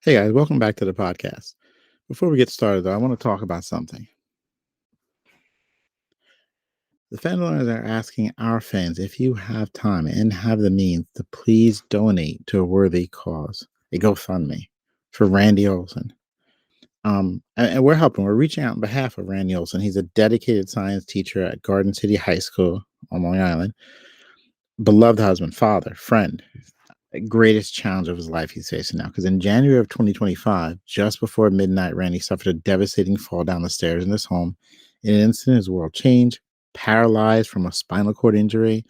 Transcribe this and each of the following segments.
Hey guys, welcome back to the podcast. Before we get started, though, I want to talk about something. The Fandalorians are asking our fans if you have time and have the means to please donate to a worthy cause, a GoFundMe for Randy Olson. And we're helping. We're reaching out on behalf of Randy Olson. He's a dedicated science teacher at Garden City High School on Long Island. Beloved husband, father, friend. Greatest challenge of his life he's facing now. Because in January of 2025, just before midnight, Randy suffered a devastating fall down the stairs in his home. In an instant, his world changed, paralyzed from a spinal cord injury.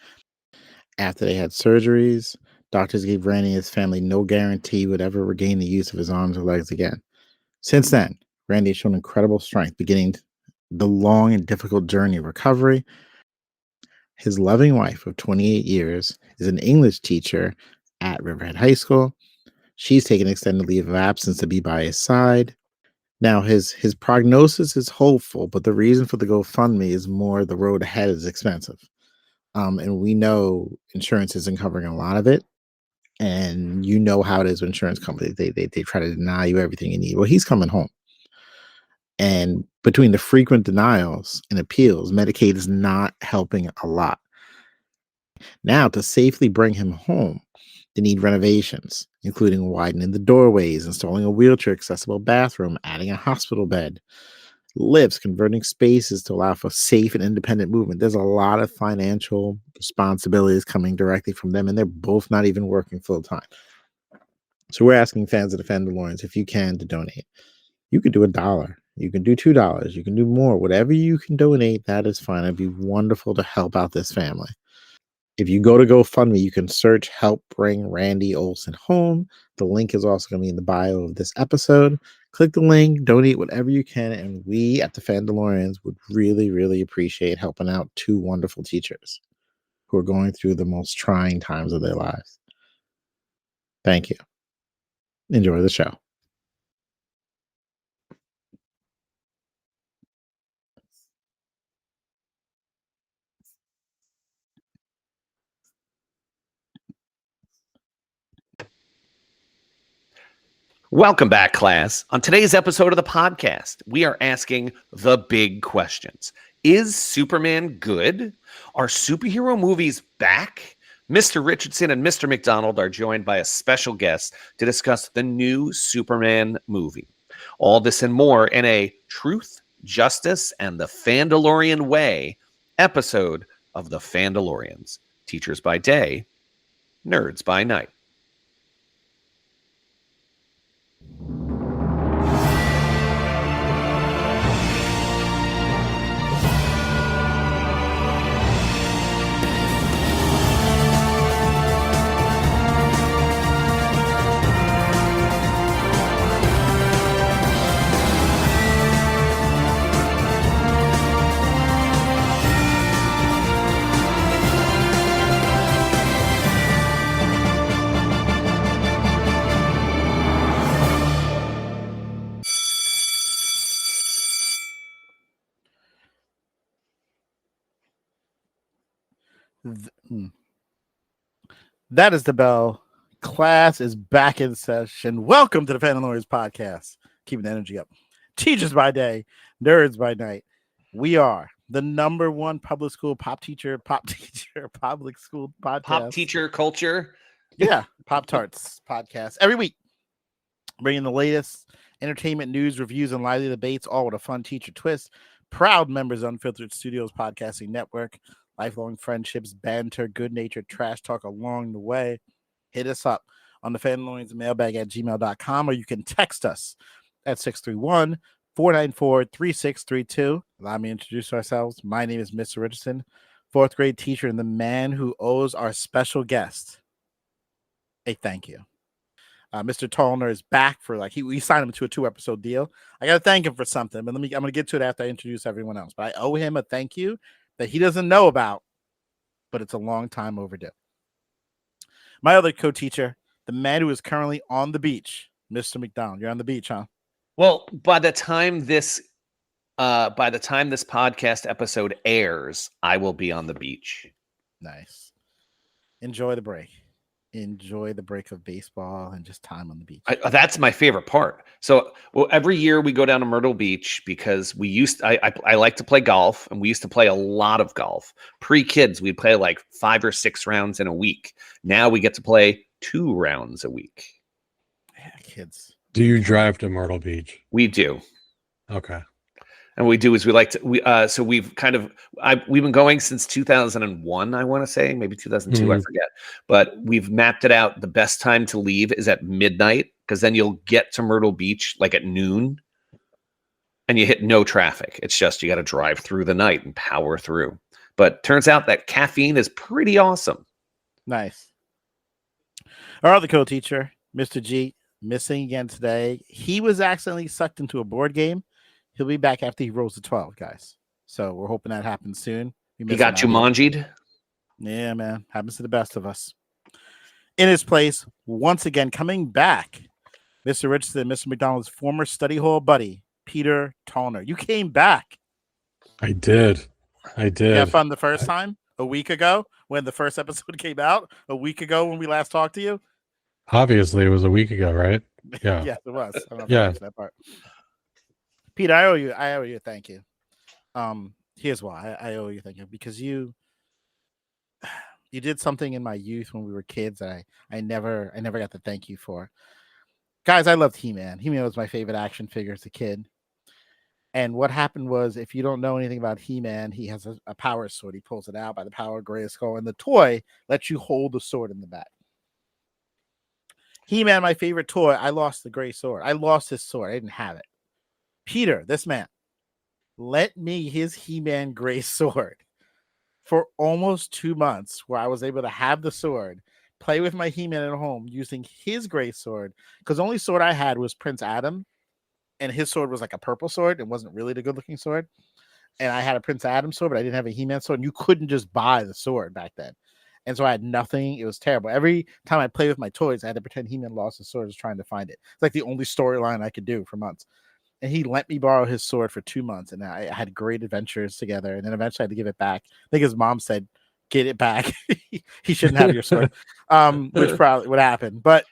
After they had surgeries, doctors gave Randy and his family no guarantee he would ever regain the use of his arms or legs again. Since then, Randy has shown incredible strength, beginning the long and difficult journey of recovery. His loving wife of 28 years is an English teacher at Riverhead High School. She's taken extended leave of absence to be by his side. Now, his prognosis is hopeful, but the reason for the GoFundMe is more the road ahead is expensive. And we know insurance isn't covering a lot of it. And you know how it is with insurance companies. They try to deny you everything you need. Well, he's coming home. And between the frequent denials and appeals, Medicaid is not helping a lot. Now, to safely bring him home, they need renovations, including widening the doorways, installing a wheelchair-accessible bathroom, adding a hospital bed, lifts, converting spaces to allow for safe and independent movement. There's a lot of financial responsibilities coming directly from them, and they're both not even working full-time. So we're asking fans of the Fandalorians, if you can, to donate. You could do $1. You can do $2. You can do more. Whatever you can donate, that is fine. It'd be wonderful to help out this family. If you go to GoFundMe, you can search Help Bring Randy Olson Home. The link is also going to be in the bio of this episode. Click the link, donate whatever you can, and we at the Fandalorians would really, really appreciate helping out two wonderful teachers who are going through the most trying times of their lives. Thank you. Enjoy the show. Welcome back, class. On today's episode of the podcast, we are asking the big questions. Is Superman good? Are superhero movies back? Mr. Richardson and Mr. McDonald are joined by a special guest to discuss the new Superman movie. All this and more in a Truth, Justice, and the Fandalorian Way episode of the Fandalorians. Teachers by day, nerds by night. That is the bell. Class is back in session. Welcome to the Fandalorians podcast. Keeping the energy up. Teachers by day, nerds by night. We are the #1 public school public school podcast. Pop teacher culture. Yeah, Pop-Tarts podcast every week. Bringing the latest entertainment news, reviews, and lively debates, all with a fun teacher twist. Proud members of Unfiltered Studios Podcasting Network. Lifelong friendships, banter, good-natured trash talk along the way. Hit us up on the Fandalorians mailbag at gmail.com, or you can text us at 631-494-3632. Allow me to introduce ourselves. My name is Mr. Richardson, 4th grade teacher, and the man who owes our special guest a thank you. Mr. Tollner is back for we signed him to a 2-episode deal. I got to thank him for something, but I'm going to get to it after I introduce everyone else. But I owe him a thank you that he doesn't know about, but it's a long time overdue. My other co-teacher, the man who is currently on the beach, Mr. McDonald. You're on the beach, huh? Well, by the time this podcast episode airs, I will be on the beach. Nice. Enjoy the break. enjoy the break of baseball and just time on the beach. That's my favorite part. So, every year we go down to Myrtle Beach because I like to play golf, and we used to play a lot of golf. Pre-kids, we'd play like 5 or 6 rounds in a week. Now we get to play 2 rounds a week. Yeah, kids. Do you drive to Myrtle Beach? We do. Okay. And what we do is we've been going since 2001, I want to say, maybe 2002, I forget. But we've mapped it out. The best time to leave is at midnight, because then you'll get to Myrtle Beach like at noon and you hit no traffic. It's just you got to drive through the night and power through. But turns out that caffeine is pretty awesome. Nice. Our other co-teacher, Mr. G, missing again today. He was accidentally sucked into a board game. He'll be back after he rolls the 12, guys. So we're hoping that happens soon. He got Jumanji'd? Yeah, man. Happens to the best of us. In his place, once again, coming back, Mr. Richardson and Mr. McDonald's former study hall buddy, Peter Tollner. You came back. I did. You had fun the first time? A week ago when the first episode came out? A week ago when we last talked to you? Obviously, it was a week ago, right? Yeah. Yes, it was. I don't know if Yeah. I mentioned that part. Pete, I owe you a thank you. Here's why I owe you a thank you, because you did something in my youth when we were kids that I never got to thank you for. Guys, I loved He-Man. He-Man was my favorite action figure as a kid. And what happened was, if you don't know anything about He-Man, he has a power sword. He pulls it out by the power of Grayskull, and the toy lets you hold the sword in the back. He-Man, my favorite toy. I lost the gray sword. I lost his sword. I didn't have it. Peter, this man, lent me his He-Man gray sword for almost 2 months, where I was able to have the sword, play with my He-Man at home using his gray sword, because the only sword I had was Prince Adam, and his sword was like a purple sword. It wasn't really the good-looking sword. And I had a Prince Adam sword, but I didn't have a He-Man sword, and you couldn't just buy the sword back then. And so I had nothing. It was terrible. Every time I played with my toys, I had to pretend He-Man lost his sword, was trying to find it. It's like the only storyline I could do for months. And he let me borrow his sword for 2 months, and I had great adventures together. And then eventually I had to give it back. I think his mom said, "Get it back." He shouldn't have your sword, which probably would happen. But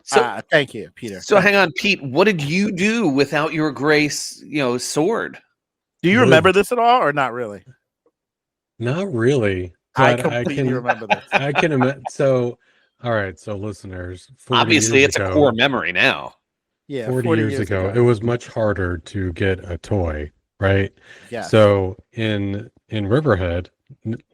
thank you, Peter. So hang on, Pete. What did you do without your gray, sword? Do you remember this at all, or not really? Not really. I completely remember this. I can imagine. So, all right. So, listeners, obviously it's a core memory now. Yeah, 40 years ago, it was much harder to get a toy, right? Yeah. So in Riverhead,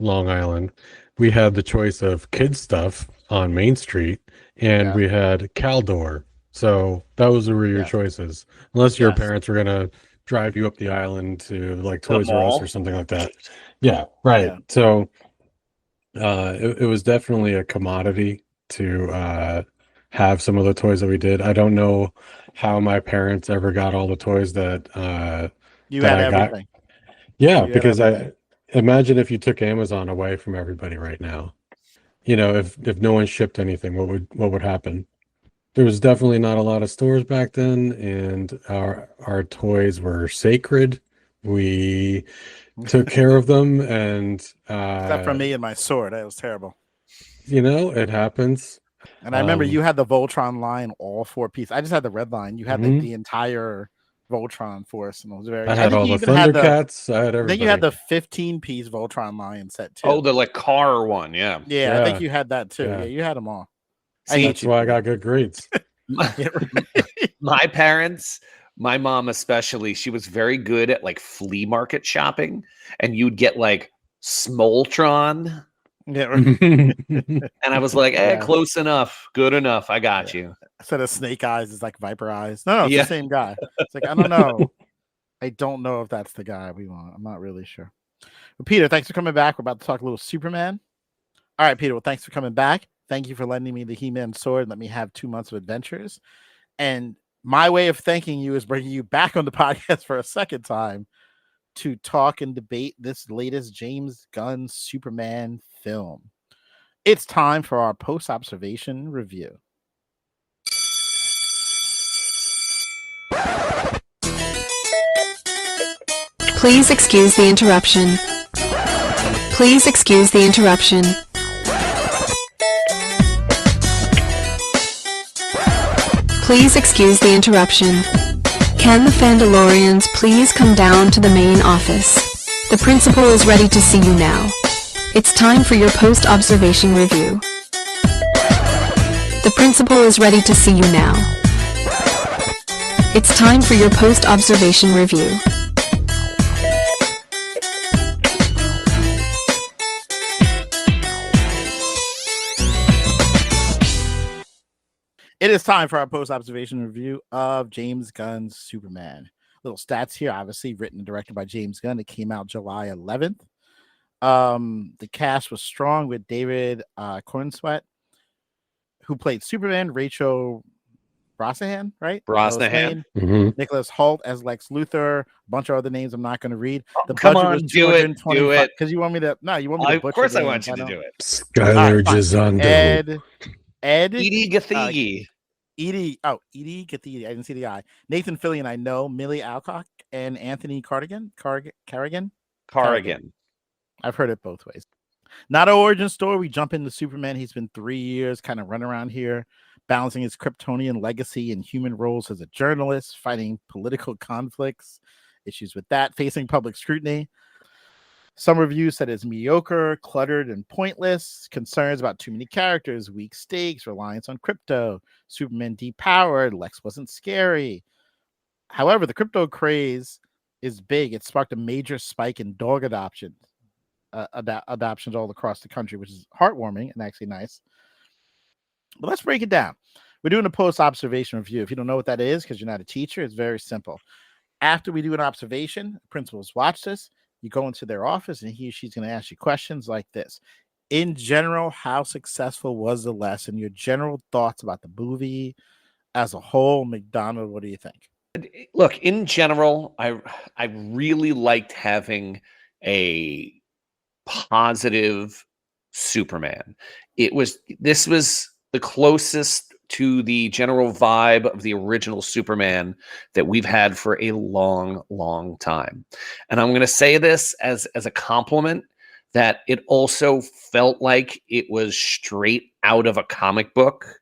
Long Island, we had the choice of kids stuff on Main Street, and we had Caldor. So those were your choices, unless your parents were gonna drive you up the island to like Toys R Us or something like that. Yeah, right. Yeah. So it was definitely a commodity to have some of the toys that we did. I don't know how my parents ever got all the toys that you had everything. Yeah, because I imagine if you took Amazon away from everybody right now, if no one shipped anything, what would happen? There was definitely not a lot of stores back then, and our toys were sacred. We took care of them, and except for me and my sword, that was terrible. It happens. And I remember you had the Voltron line, all 4 pieces. I just had the red line. You had the entire Voltron force, and it was very. I had all the Thundercats. I had everything. Then you had the 15-piece Voltron line set too. Oh, the like car one, yeah. I think you had that too. Yeah, you had them all. See, that's why I got good grades. My parents, my mom especially, she was very good at like flea market shopping, and you'd get like Smoltron. Yeah, right. And I was like, close enough, good enough. I got you. Instead of snake eyes, it's like viper eyes. No, it's the same guy. It's like, I don't know. I don't know if that's the guy we want. I'm not really sure. But Peter, thanks for coming back. We're about to talk a little Superman. All right, Peter. Well, thanks for coming back. Thank you for lending me the He-Man sword and let me have 2 months of adventures. And my way of thanking you is bringing you back on the podcast for a second time to talk and debate this latest James Gunn Superman film. It's time for our post-observation review. Please excuse the interruption. Please excuse the interruption. Please excuse the interruption. Can the Fandalorians please come down to the main office? The principal is ready to see you now. It's time for your post-observation review. The principal is ready to see you now. It's time for your post-observation review. It is time for our post-observation review of James Gunn's Superman. Little stats here, obviously written and directed by James Gunn. It came out July 11th. The cast was strong with David Cornsweet, who played Superman, Rachel Brosnahan, right? Brosnahan. Nicholas Hoult as Lex Luthor, a bunch of other names I'm not going to read. The Come budget on, was do it, do it. because you want me to. No, you want me to Of butcher course, the I names, want you to do it. Skylar Gisondo. Ed Edie Gathegi. Edie Gathegi. I didn't see the eye. Nathan Fillion, I know. Millie Alcock and Anthony Carrigan. I've heard it both ways. Not an origin story. We jump into Superman. He's been 3 years kind of running around here, balancing his Kryptonian legacy and human roles as a journalist, fighting political conflicts, issues with that, facing public scrutiny. Some reviews said it's mediocre, cluttered, and pointless. Concerns about too many characters, weak stakes, reliance on crypto, Superman depowered, Lex wasn't scary. However, the crypto craze is big. It sparked a major spike in dog adoptions all across the country, which is heartwarming and actually nice. But let's break it down. We're doing a post-observation review. If you don't know what that is, because you're not a teacher, it's very simple. After we do an observation, principals watch this. You go into their office, and he or she's going to ask you questions like this. In general, how successful was the lesson? Your general thoughts about the movie as a whole. McDonald, what do you think? Look, in general, I really liked having a positive Superman. This was the closest to the general vibe of the original Superman that we've had for a long, long time. And I'm going to say this as a compliment, that it also felt like it was straight out of a comic book,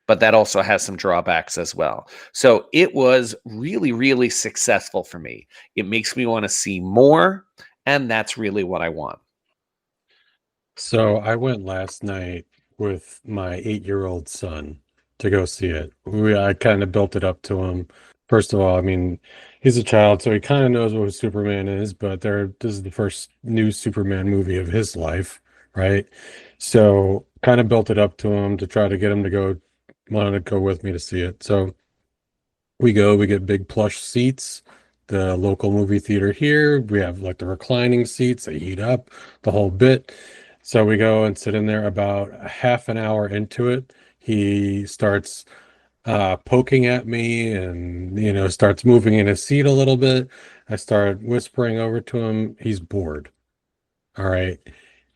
but that also has some drawbacks as well. So it was really, really successful for me. It makes me want to see more, and that's really what I want. So I went last night with my 8-year-old son to go see it. I kind of built it up to him. First of all, I mean, he's a child, so he kind of knows what Superman is, but this is the first new Superman movie of his life, right? So kind of built it up to him to try to get him to want to go with me to see it. So we get big plush seats, the local movie theater here. We have like the reclining seats, they heat up, the whole bit. So we go and sit in there. About a half an hour into it, he starts poking at me and, starts moving in his seat a little bit. I start whispering over to him. He's bored. All right.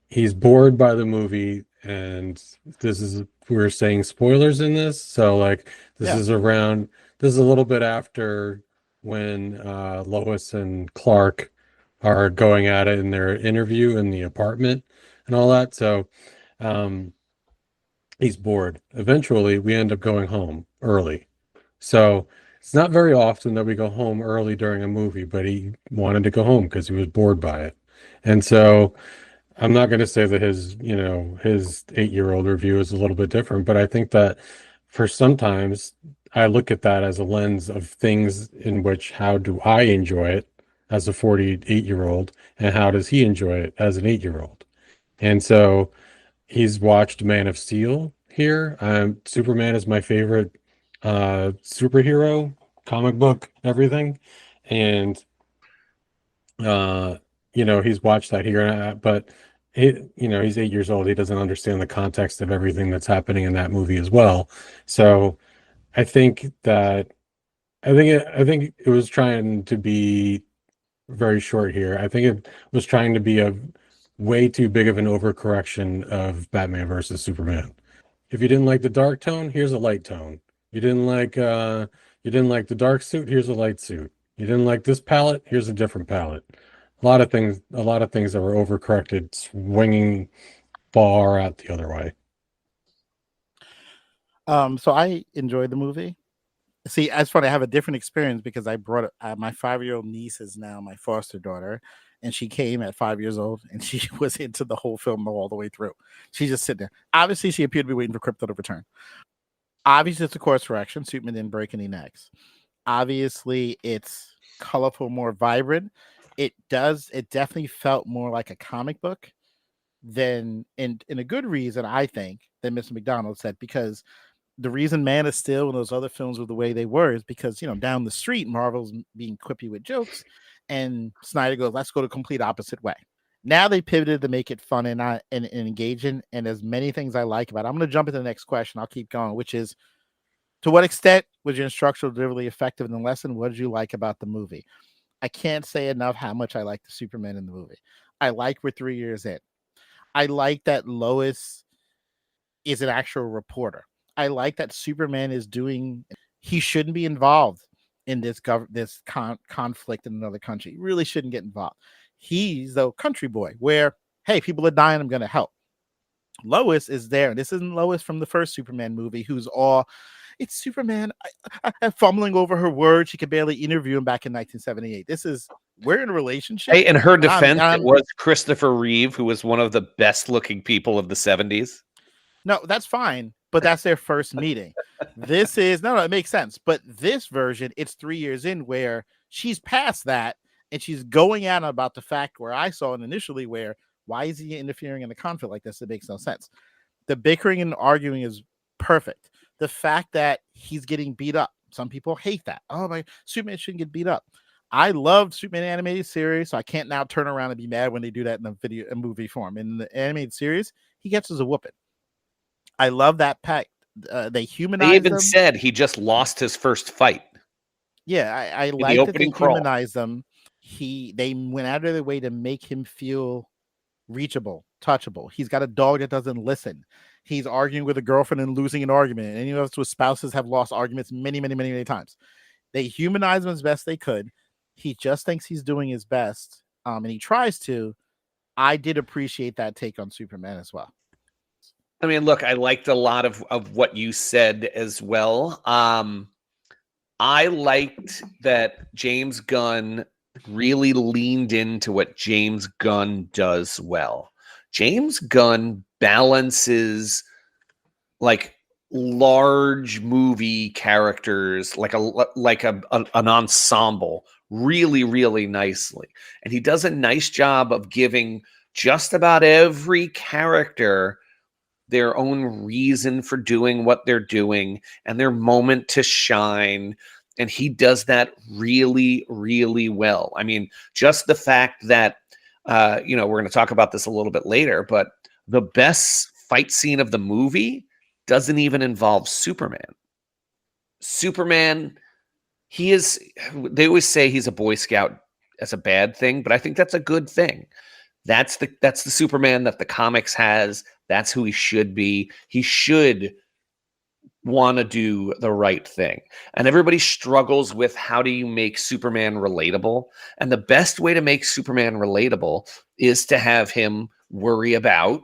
He's bored by the movie. And we're saying spoilers in this. So like this is a little bit after when Lois and Clark are going at it in their interview in the apartment and all that. So he's bored. Eventually, we end up going home early. So it's not very often that we go home early during a movie, but he wanted to go home because he was bored by it. And so I'm not going to say that his 8-year-old review is a little bit different, but I think that for sometimes I look at that as a lens of things in which, how do I enjoy it as a 48-year-old, and how does he enjoy it as an 8-year-old? And so he's watched Man of Steel here. Superman is my favorite superhero, comic book, everything. And, he's watched that here. But, he's 8 years old. He doesn't understand the context of everything that's happening in that movie as well. So I think it was trying to be very short here. I think it was trying to be a way too big of an overcorrection of Batman versus Superman. If you didn't like the dark tone, here's a light tone. You didn't like the dark suit, here's a light suit. You didn't like this palette, here's a different palette. A lot of things that were overcorrected, swinging far out the other way. So I enjoyed the movie. See, it's funny. I have a different experience because I brought my 5-year-old niece is now my foster daughter, and she came at 5 years old, and she was into the whole film all the way through. She just sitting there. Obviously, she appeared to be waiting for Crypto to return. Obviously, it's a course correction. Superman didn't break any necks. Obviously, it's colorful, more vibrant. It definitely felt more like a comic book than, in a good reason, I think, than Mr. McDonald said, because the reason Man of Steel and those other films were the way they were is because, down the street, Marvel's being quippy with jokes, and Snyder goes, let's go the complete opposite way. Now they pivoted to make it fun and engaging, and there's many things I like about it. I'm going to jump into the next question. I'll keep going, which is, to what extent was your instructional delivery effective in the lesson? What did you like about the movie? I can't say enough how much I like the Superman in the movie. I like we're 3 years in. I like that Lois is an actual reporter. I like that Superman is doing. He shouldn't be involved in this conflict in another country. He really shouldn't get involved. He's the country boy where, hey, people are dying, I'm going to help. Lois is there, and this isn't Lois from the first Superman movie who's all, it's Superman fumbling over her words. She could barely interview him back in 1978. This is, we're in a relationship. Hey, in her defense, it was Christopher Reeve, who was one of the best looking people of the 70s. No, that's fine, but that's their first meeting. This is, no, it makes sense. But this version, it's 3 years in where she's past that, and she's going out about the fact where I saw it initially where, why is he interfering in a conflict like this? It makes no sense. The bickering and arguing is perfect. The fact that he's getting beat up, some people hate that. Oh, my, Superman shouldn't get beat up. I love Superman animated series, so I can't now turn around and be mad when they do that in a movie form. In the animated series, he gets us a whooping. I love that pack. They humanize They even them. said he just lost his first fight. Yeah, I like that they humanize them. They went out of their way to make him feel reachable, touchable. He's got a dog that doesn't listen. He's arguing with a girlfriend and losing an argument. And of us with spouses have lost arguments many, many, many, many times. They humanize him as best they could. He just thinks he's doing his best, and he tries to. I did appreciate that take on Superman as well. I mean, look, I liked a lot of what you said as well. I liked that James Gunn really leaned into what James Gunn does well. James Gunn balances like large movie characters, like an ensemble, really, really nicely. And he does a nice job of giving just about every character their own reason for doing what they're doing and their moment to shine. And he does that really, really well. I mean, just the fact that, we're going to talk about this a little bit later, but the best fight scene of the movie doesn't even involve Superman. Superman, they always say he's a Boy Scout as a bad thing, but I think that's a good thing. That's the Superman that the comics has. That's who he should be. He should want to do the right thing. And everybody struggles with, how do you make Superman relatable? And the best way to make Superman relatable is to have him worry about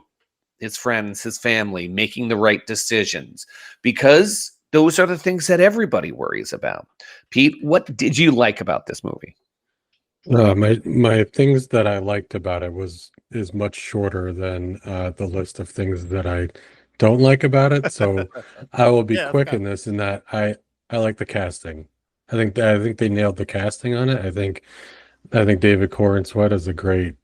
his friends, his family, making the right decisions, because those are the things that everybody worries about. Pete, what did you like about this movie? My things that I liked about it is much shorter than the list of things that I don't like about it. So I will be quick in this, in that I like the casting. I think they nailed the casting on it. I think David Corenswet is a great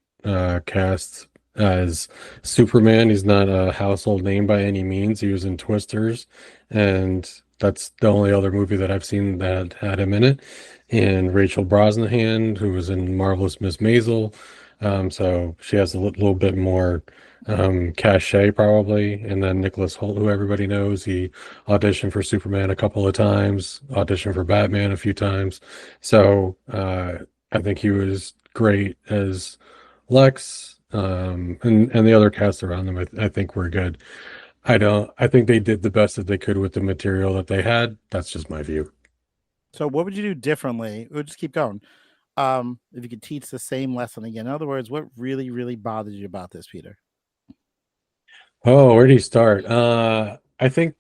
cast as Superman. He's not a household name by any means. He was in Twisters, and that's the only other movie that I've seen that had him in it. And Rachel Brosnahan, who was in Marvelous Miss Maisel. So she has a little bit more cachet probably. And then Nicholas Hoult, who everybody knows, he auditioned for Superman a couple of times, auditioned for Batman a few times. So I think he was great as Lex, and the other cast around them, I think were good. I think they did the best that they could with the material that they had. That's just my view. So what would you do differently? We'll just keep going. If you could teach the same lesson again. In other words, what really, really bothers you about this, Peter? Oh, where do you start? I think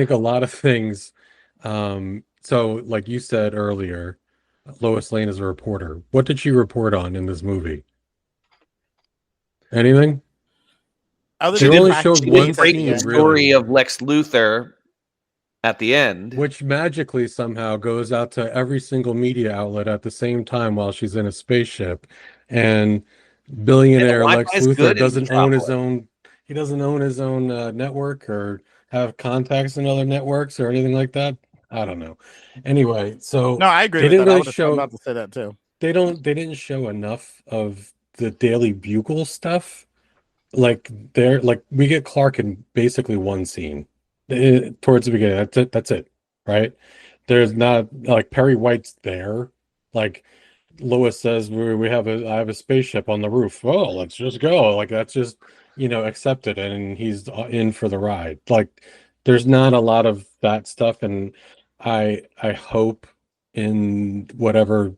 a lot of things So, like you said earlier, Lois Lane is a reporter. What did she report on in this movie? Anything? Other They than only practicing showed She one didn't break the scene, story really, of Lex Luthor at the end. which magically somehow goes out to every single media outlet at the same time while she's in a spaceship. And And the billionaire Lex Wi-Fi is Luthor good in doesn't own his Metropolis. own. He doesn't own his own network or have contacts in other networks or anything like that. I don't know. Anyway, so No, I agree they with didn't that. I really would have show. about to say that too. They didn't show enough of the Daily Bugle stuff. Like they're like we get Clark in basically one scene towards the beginning. That's it. That's it. Right? There's not like Perry White's there. Like Lois says, I have a spaceship on the roof. Oh, let's just go. Like that's just accepted, and he's in for the ride. Like there's not a lot of that stuff, and I hope in whatever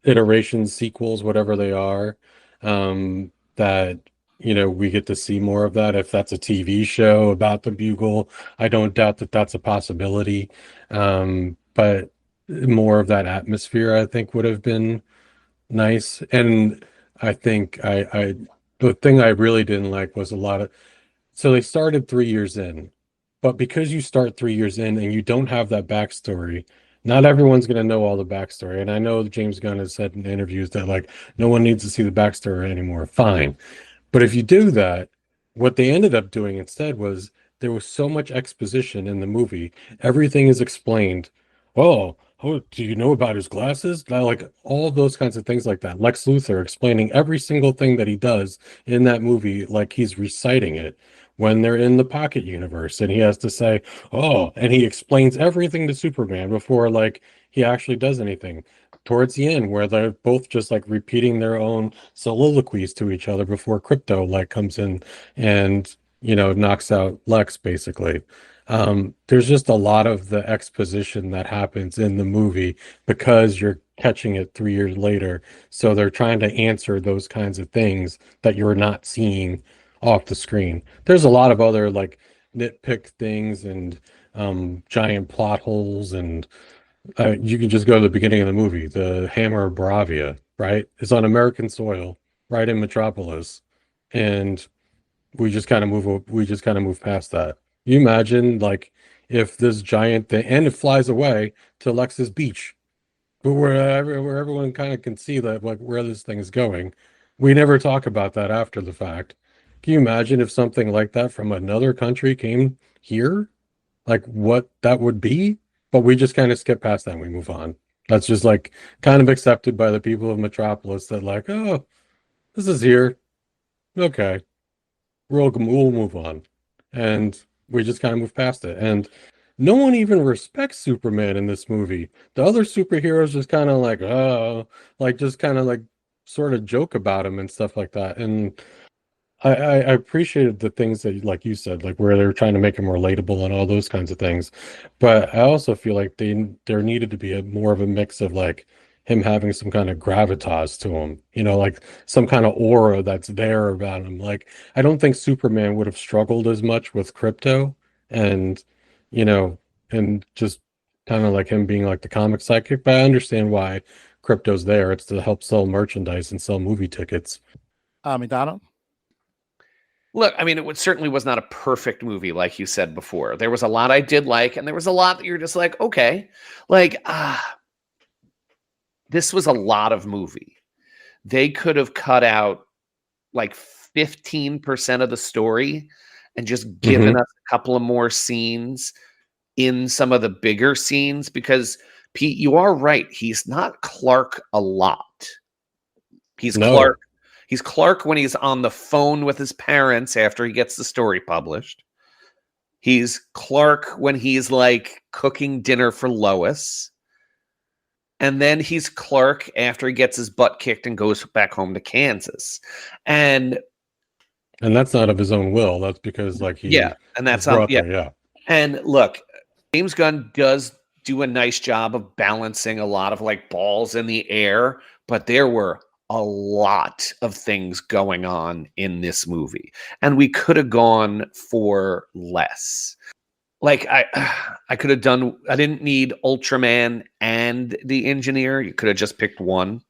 iterations, sequels, whatever they are, that we get to see more of that. If that's a TV show about the Bugle, I don't doubt that that's a possibility. But more of that atmosphere, I think, would have been nice. And I think the thing I really didn't like was a lot of so they started 3 years in, but because you start 3 years in and you don't have that backstory, not everyone's going to know all the backstory. And I know James Gunn has said in interviews that like no one needs to see the backstory anymore. Fine. But if you do that, what they ended up doing instead was there was so much exposition in the movie. Everything is explained. Oh, do you know about his glasses? Like all those kinds of things like that. Lex Luthor explaining every single thing that he does in that movie, like he's reciting it when they're in the Pocket Universe, and he has to say, "Oh," and he explains everything to Superman before like he actually does anything. Towards the end, where they're both just like repeating their own soliloquies to each other before Crypto like comes in and knocks out Lex basically. There's just a lot of the exposition that happens in the movie because you're catching it 3 years later. So they're trying to answer those kinds of things that you're not seeing off the screen. There's a lot of other like nitpick things and giant plot holes, and you can just go to the beginning of the movie. The Hammer of Bravia, right? It's on American soil, right in Metropolis, and we just kind of move past that. You imagine like if this giant thing and it flies away to Lexus Beach, but where everyone kind of can see that like where this thing is going. We never talk about that after the fact. Can you imagine if something like that from another country came here? Like what that would be? But we just kind of skip past that and we move on. That's just like kind of accepted by the people of Metropolis that like, oh, this is here. Okay, we'll move on. And we just kind of move past it. And no one even respects Superman in this movie. The other superheroes just kind of like, oh, like just kind of like sort of joke about him and stuff like that. And I appreciated the things that, like you said, like where they're trying to make him relatable and all those kinds of things. But I also feel like there needed to be more of a mix of like him having some kind of gravitas to him, like some kind of aura that's there about him. Like I don't think Superman would have struggled as much with Crypto and, you know, and just kind of like him being like the comic sidekick. But I understand why Crypto's there. It's to help sell merchandise and sell movie tickets. McDonald? Look, I mean, certainly was not a perfect movie, like you said before. There was a lot I did like, and there was a lot that you're just like, okay, like, this was a lot of movie. They could have cut out like 15% of the story and just given us a couple of more scenes in some of the bigger scenes, because Pete, you are right. He's not Clark a lot. He's Clark. He's Clark when he's on the phone with his parents after he gets the story published. He's Clark when he's like cooking dinner for Lois. And then he's Clark after he gets his butt kicked and goes back home to Kansas. And that's not of his own will. That's because like he and that's brought there, yeah. And look, James Gunn does do a nice job of balancing a lot of like balls in the air, but there were a lot of things going on in this movie, and we could have gone for less. Like I could have done. I didn't need Ultraman and the engineer. You could have just picked one.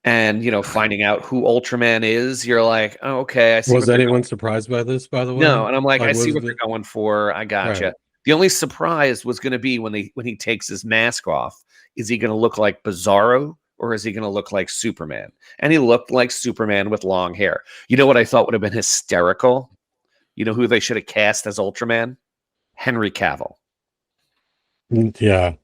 And finding out who Ultraman is, you're like, oh, okay, I see Was what they're going. anyone surprised by this, by the way? No, and I'm like, Like, I see was what the they're going for. I gotcha. right? The only surprise was going to be when he takes his mask off. Is he going to look like Bizarro or is he going to look like Superman? And he looked like Superman with long hair. You know what I thought would have been hysterical? You know who they should have cast as Ultraman? Henry Cavill. Yeah.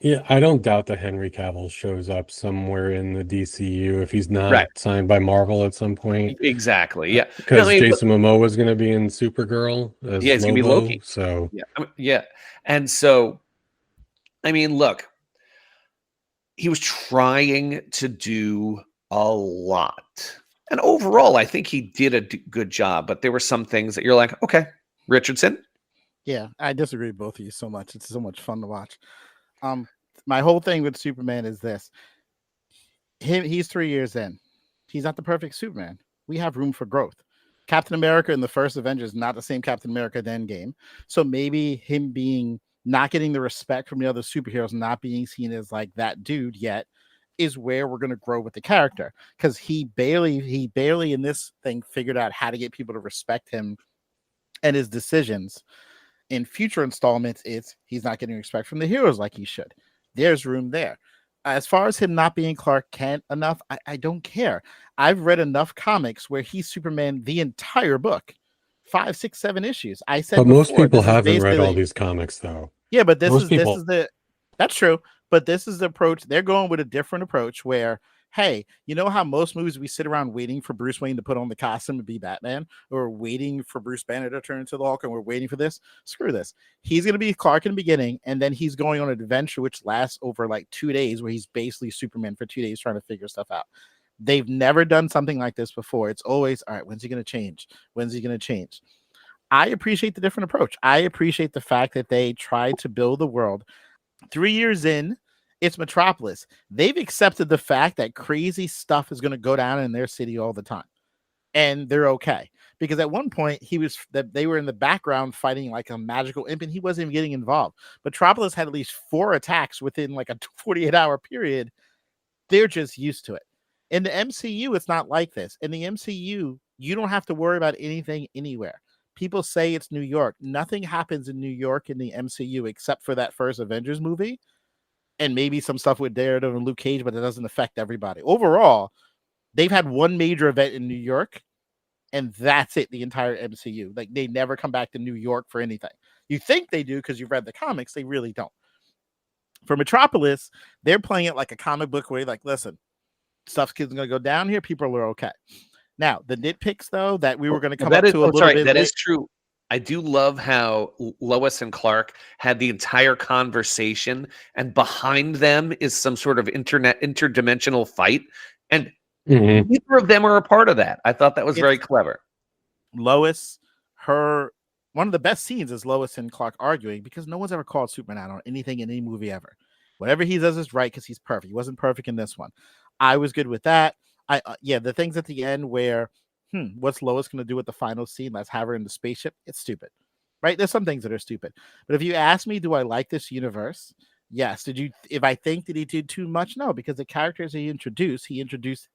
Yeah, I don't doubt that Henry Cavill shows up somewhere in the DCU if he's not Right. signed by Marvel at some point. Exactly. Yeah. Because Jason Momoa is going to be in Supergirl as he's going to be Lobo. Loki. So yeah. And so, I mean, look, he was trying to do a lot. And overall, I think he did a good job. But there were some things that you're like, okay, Richardson. Yeah, I disagree with both of you so much. It's so much fun to watch. My whole thing with Superman is this. He's 3 years in. He's not the perfect Superman. We have room for growth. Captain America in the first Avengers is not the same Captain America at Endgame. So maybe him not getting the respect from the other superheroes, not being seen as like that dude yet, is where we're going to grow with the character. Because he barely in this thing figured out how to get people to respect him and his decisions. In future installments, he's not getting respect from the heroes like he should. There's room there. As far as him not being Clark Kent enough, I don't care. I've read enough comics where he's Superman the entire book, 5, 6, 7 issues. I said, but before, most people haven't read all these comics, though. Yeah, but that's true. But this is the approach. They're going with a different approach where, hey, you know how most movies we sit around waiting for Bruce Wayne to put on the costume and be Batman, or waiting for Bruce Banner to turn into the Hulk, and we're waiting for this? Screw this. He's going to be Clark in the beginning, and then he's going on an adventure which lasts over like 2 days, where he's basically Superman for 2 days trying to figure stuff out. They've never done something like this before. It's always, all right, when's he going to change? When's he going to change? I appreciate the different approach. I appreciate the fact that they tried to build the world. 3 years in, it's Metropolis. They've accepted the fact that crazy stuff is going to go down in their city all the time. And they're okay. Because at one point, they were in the background fighting like a magical imp, and he wasn't even getting involved. Metropolis had at least 4 attacks within like a 48-hour period. They're just used to it. In the MCU, it's not like this. In the MCU, you don't have to worry about anything anywhere. People say it's New York. Nothing happens in New York in the MCU except for that first Avengers movie. And maybe some stuff with Daredevil and Luke Cage, but it doesn't affect everybody. Overall, they've had one major event in New York, and that's it, the entire MCU. Like, they never come back to New York for anything. You think they do because you've read the comics. They really don't. For Metropolis, they're playing it like a comic book way. Like, listen, stuff's going to go down here. People are okay. Now, the nitpicks, though, that we were going to come up to a little bit. That is true. I do love how Lois and Clark had the entire conversation, and behind them is some sort of interdimensional fight, and neither of them are a part of that. I thought that was very clever. Lois, one of the best scenes is Lois and Clark arguing, because no one's ever called Superman out on anything in any movie ever. Whatever he does is right because he's perfect. He wasn't perfect in this one. I was good with that. The things at the end where, what's Lois going to do with the final scene? Let's have her in the spaceship. It's stupid, right? There's some things that are stupid. But if you ask me, do I like this universe? Yes. If I think that he did too much? No, because the characters he introduced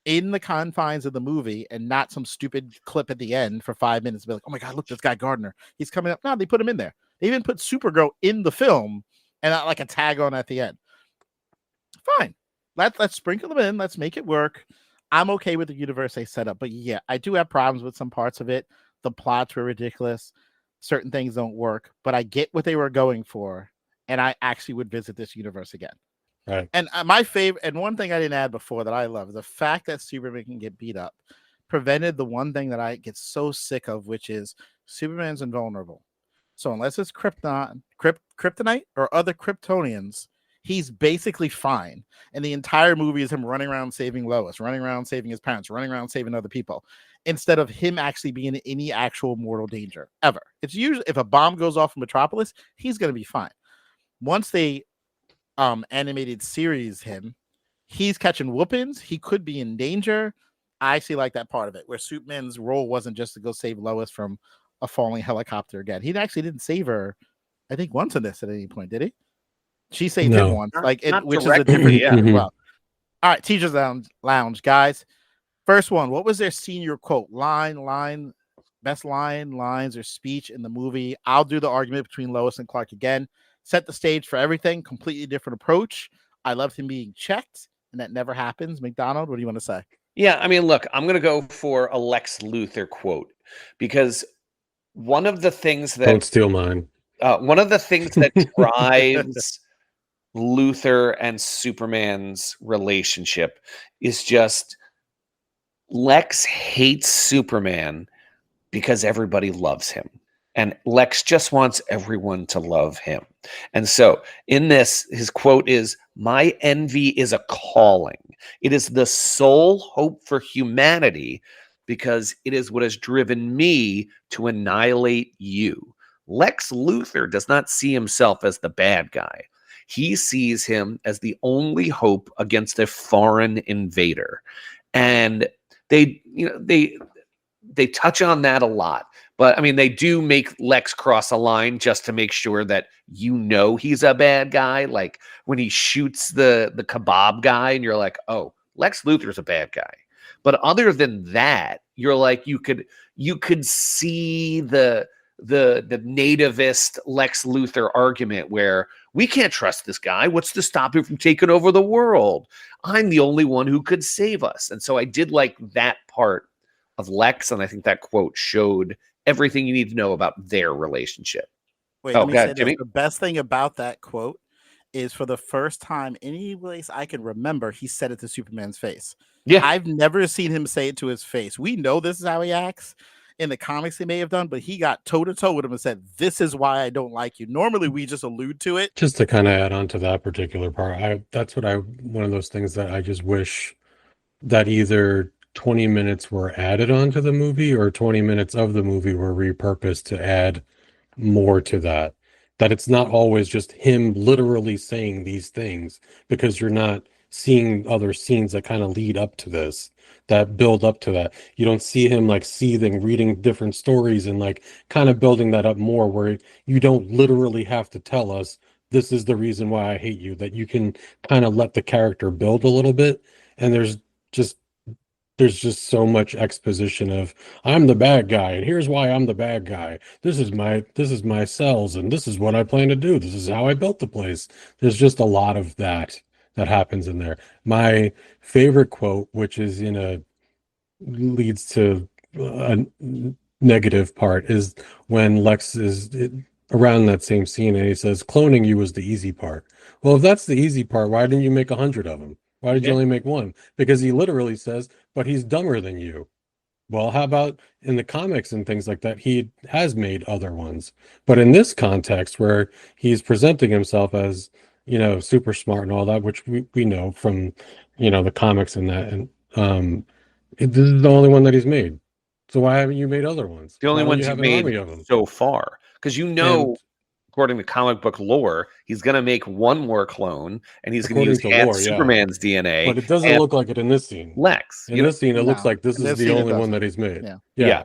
in the confines of the movie, and not some stupid clip at the end for 5 minutes. Be like, oh my God, look, this guy Gardner, he's coming up. No, they put him in there. They even put Supergirl in the film and not like a tag on at the end. Fine. Let's sprinkle them in. Let's make it work. I'm okay with the universe they set up. But yeah, I do have problems with some parts of it. The plots were ridiculous. Certain things don't work. But I get what they were going for. And I actually would visit this universe again. Right. And my favorite, and one thing I didn't add before that I love, the fact that Superman can get beat up prevented the one thing that I get so sick of, which is Superman's invulnerable. So unless it's kryptonite or other Kryptonians, he's basically fine. And the entire movie is him running around saving Lois, running around saving his parents, running around saving other people, instead of him actually being in any actual mortal danger ever. It's usually, if a bomb goes off in Metropolis, he's going to be fine. Once they animated series him, he's catching whoopings. He could be in danger. I actually like that part of it, where Superman's role wasn't just to go save Lois from a falling helicopter again. He actually didn't save her, I think, once in this at any point, did he? She saved him once, Not which is a different directly, yeah. as well. All right, Teachers Lounge, guys. First one, what was their senior quote? Best lines or speech in the movie. I'll do the argument between Lois and Clark again. Set the stage for everything. Completely different approach. I loved him being checked, and that never happens. McDonald, what do you want to say? Yeah, I mean, look, I'm going to go for a Lex Luthor quote because one of the things that Don't steal mine. One of the things that drives Luthor and Superman's relationship is just Lex hates Superman because everybody loves him. And Lex just wants everyone to love him. And so in this, his quote is, "My envy is a calling. It is the sole hope for humanity because it is what has driven me to annihilate you." Lex Luthor does not see himself as the bad guy. He sees him as the only hope against a foreign invader. And they touch on that a lot. But I mean, they do make Lex cross a line just to make sure that he's a bad guy. Like when he shoots the kebab guy, and you're like, oh, Lex Luthor's a bad guy. But other than that, you're like, you could see the nativist Lex Luthor argument where we can't trust this guy. What's to stop him from taking over the world? I'm the only one who could save us. And so I did like that part of Lex, and I think that quote showed everything you need to know about their relationship. Wait, let me say this. The best thing about that quote is for the first time, any place I can remember, he said it to Superman's face. Yeah. I've never seen him say it to his face. We know this is how he acts. In the comics, he may have done, but he got toe-to-toe with him and said, "This is why I don't like you." Normally, we just allude to it. Just to kind of add on to that particular part, one of those things that I just wish that either 20 minutes were added onto the movie or 20 minutes of the movie were repurposed to add more to that. That it's not always just him literally saying these things, because you're not seeing other scenes that kind of lead up to this, that build up to that. You don't see him like seething, reading different stories and like kind of building that up more, where you don't literally have to tell us this is the reason why I hate you, that you can kind of let the character build a little bit. And there's just so much exposition of, I'm the bad guy and here's why I'm the bad guy. This is my cells and this is what I plan to do. This is how I built the place. There's just a lot of that happens in there. My favorite quote, which is leads to a negative part, is when Lex is around that same scene and he says, "Cloning you was the easy part." Well, if that's the easy part, why didn't you make 100 of them? Why did you only make one? Because he literally says, "But he's dumber than you." Well, how about in the comics and things like that? He has made other ones. But in this context where he's presenting himself as, super smart and all that, which we know from, the comics and that. And this is the only one that he's made. So why haven't you made other ones? The only ones you've made so far. Because according to comic book lore, he's going to make one more clone, and he's going to use Superman's DNA. But it doesn't look like it in this scene. Lex. In this scene, it looks like this is the only one that he's made. Yeah.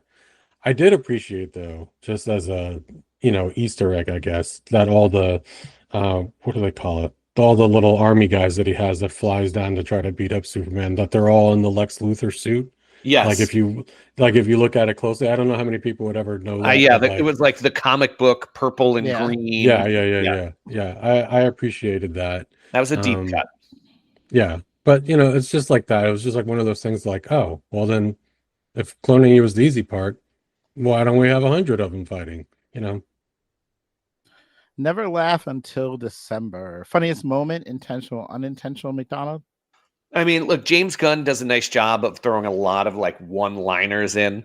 I did appreciate, though, just as a, Easter egg, I guess, that all the, what do they call it? All the little army guys that he has that flies down to try to beat up Superman, that they're all in the Lex Luthor suit. Yes. Like if you look at it closely, I don't know how many people would ever know that. It was like the comic book purple and green. Yeah. I appreciated that. That was a deep cut. Yeah. But it's just like that. It was just like one of those things like, oh, well then if cloning you was the easy part, why don't we have 100 of them fighting? Never laugh until December. Funniest moment, intentional, unintentional, McDonald? I mean, look, James Gunn does a nice job of throwing a lot of like one-liners in.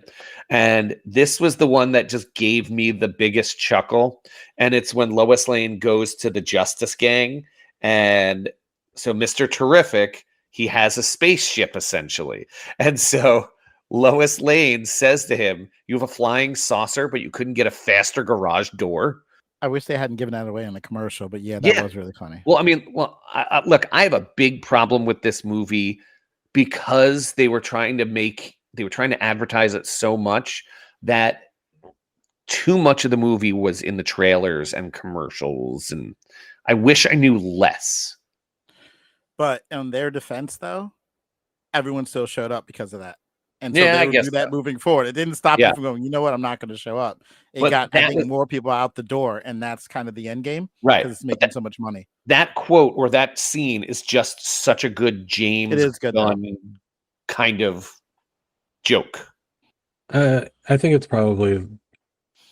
And this was the one that just gave me the biggest chuckle. And it's when Lois Lane goes to the Justice Gang. And so Mr. Terrific, he has a spaceship essentially. And so Lois Lane says to him, "You have a flying saucer, but you couldn't get a faster garage door." I wish they hadn't given that away in the commercial, but that was really funny. Well, I mean, look, I have a big problem with this movie because they were trying to advertise it so much that too much of the movie was in the trailers and commercials, and I wish I knew less. But in their defense, though, everyone still showed up because of that. And so Yeah, I they would guess do that so. moving forward. It didn't stop Yeah. them from going, you know what, I'm not going to show up. It But got, I that think, was- more people out the door, and that's kind of the end game. Right. Because it's making so much money. That quote or that scene is just such a good James It is good, Gunn kind of joke. I think it's probably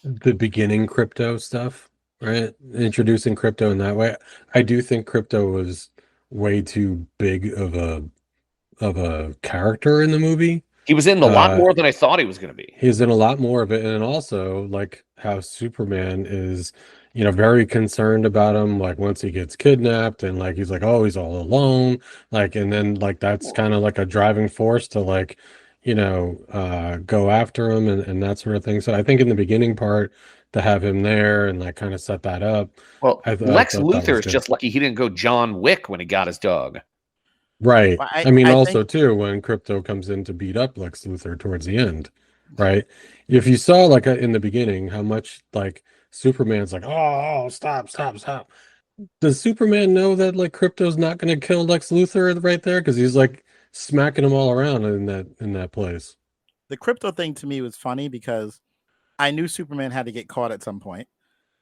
the beginning crypto stuff, right? Introducing crypto in that way. I do think crypto was way too big of a character in the movie. He was in a lot more than I thought he was going to be. He's in a lot more of it, and also like how Superman is, very concerned about him. Like once he gets kidnapped, and like he's like, oh, he's all alone. Like, and then like that's kind of like a driving force to like, go after him and that sort of thing. So I think in the beginning part to have him there and like kind of set that up. Well, Lex thought that Luthor was is good. just lucky he didn't go John Wick when he got his dog. Right. Well, I mean, I also think- too, when Crypto comes in to beat up Lex Luthor towards the end, right? If you saw like in the beginning how much like Superman's like, oh, stop. Does Superman know that like Crypto's not going to kill Lex Luthor right there? Because he's like smacking him all around in that place. The crypto thing to me was funny because I knew Superman had to get caught at some point.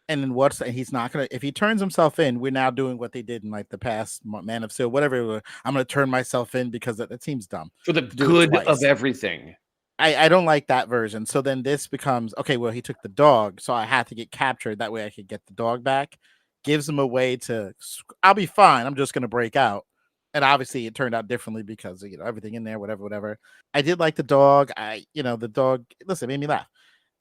And then he's not gonna, if he turns himself in, we're now doing what they did in like the past Man of Steel, whatever. I'm gonna turn myself in because that seems dumb. For the Do it good twice. of everything. I don't like that version. So then this becomes, okay, well, he took the dog, so I had to get captured. That way I could get the dog back. Gives him a way to, I'll be fine. I'm just gonna break out. And obviously it turned out differently because everything in there, whatever. I did like the dog. The dog, listen, it made me laugh.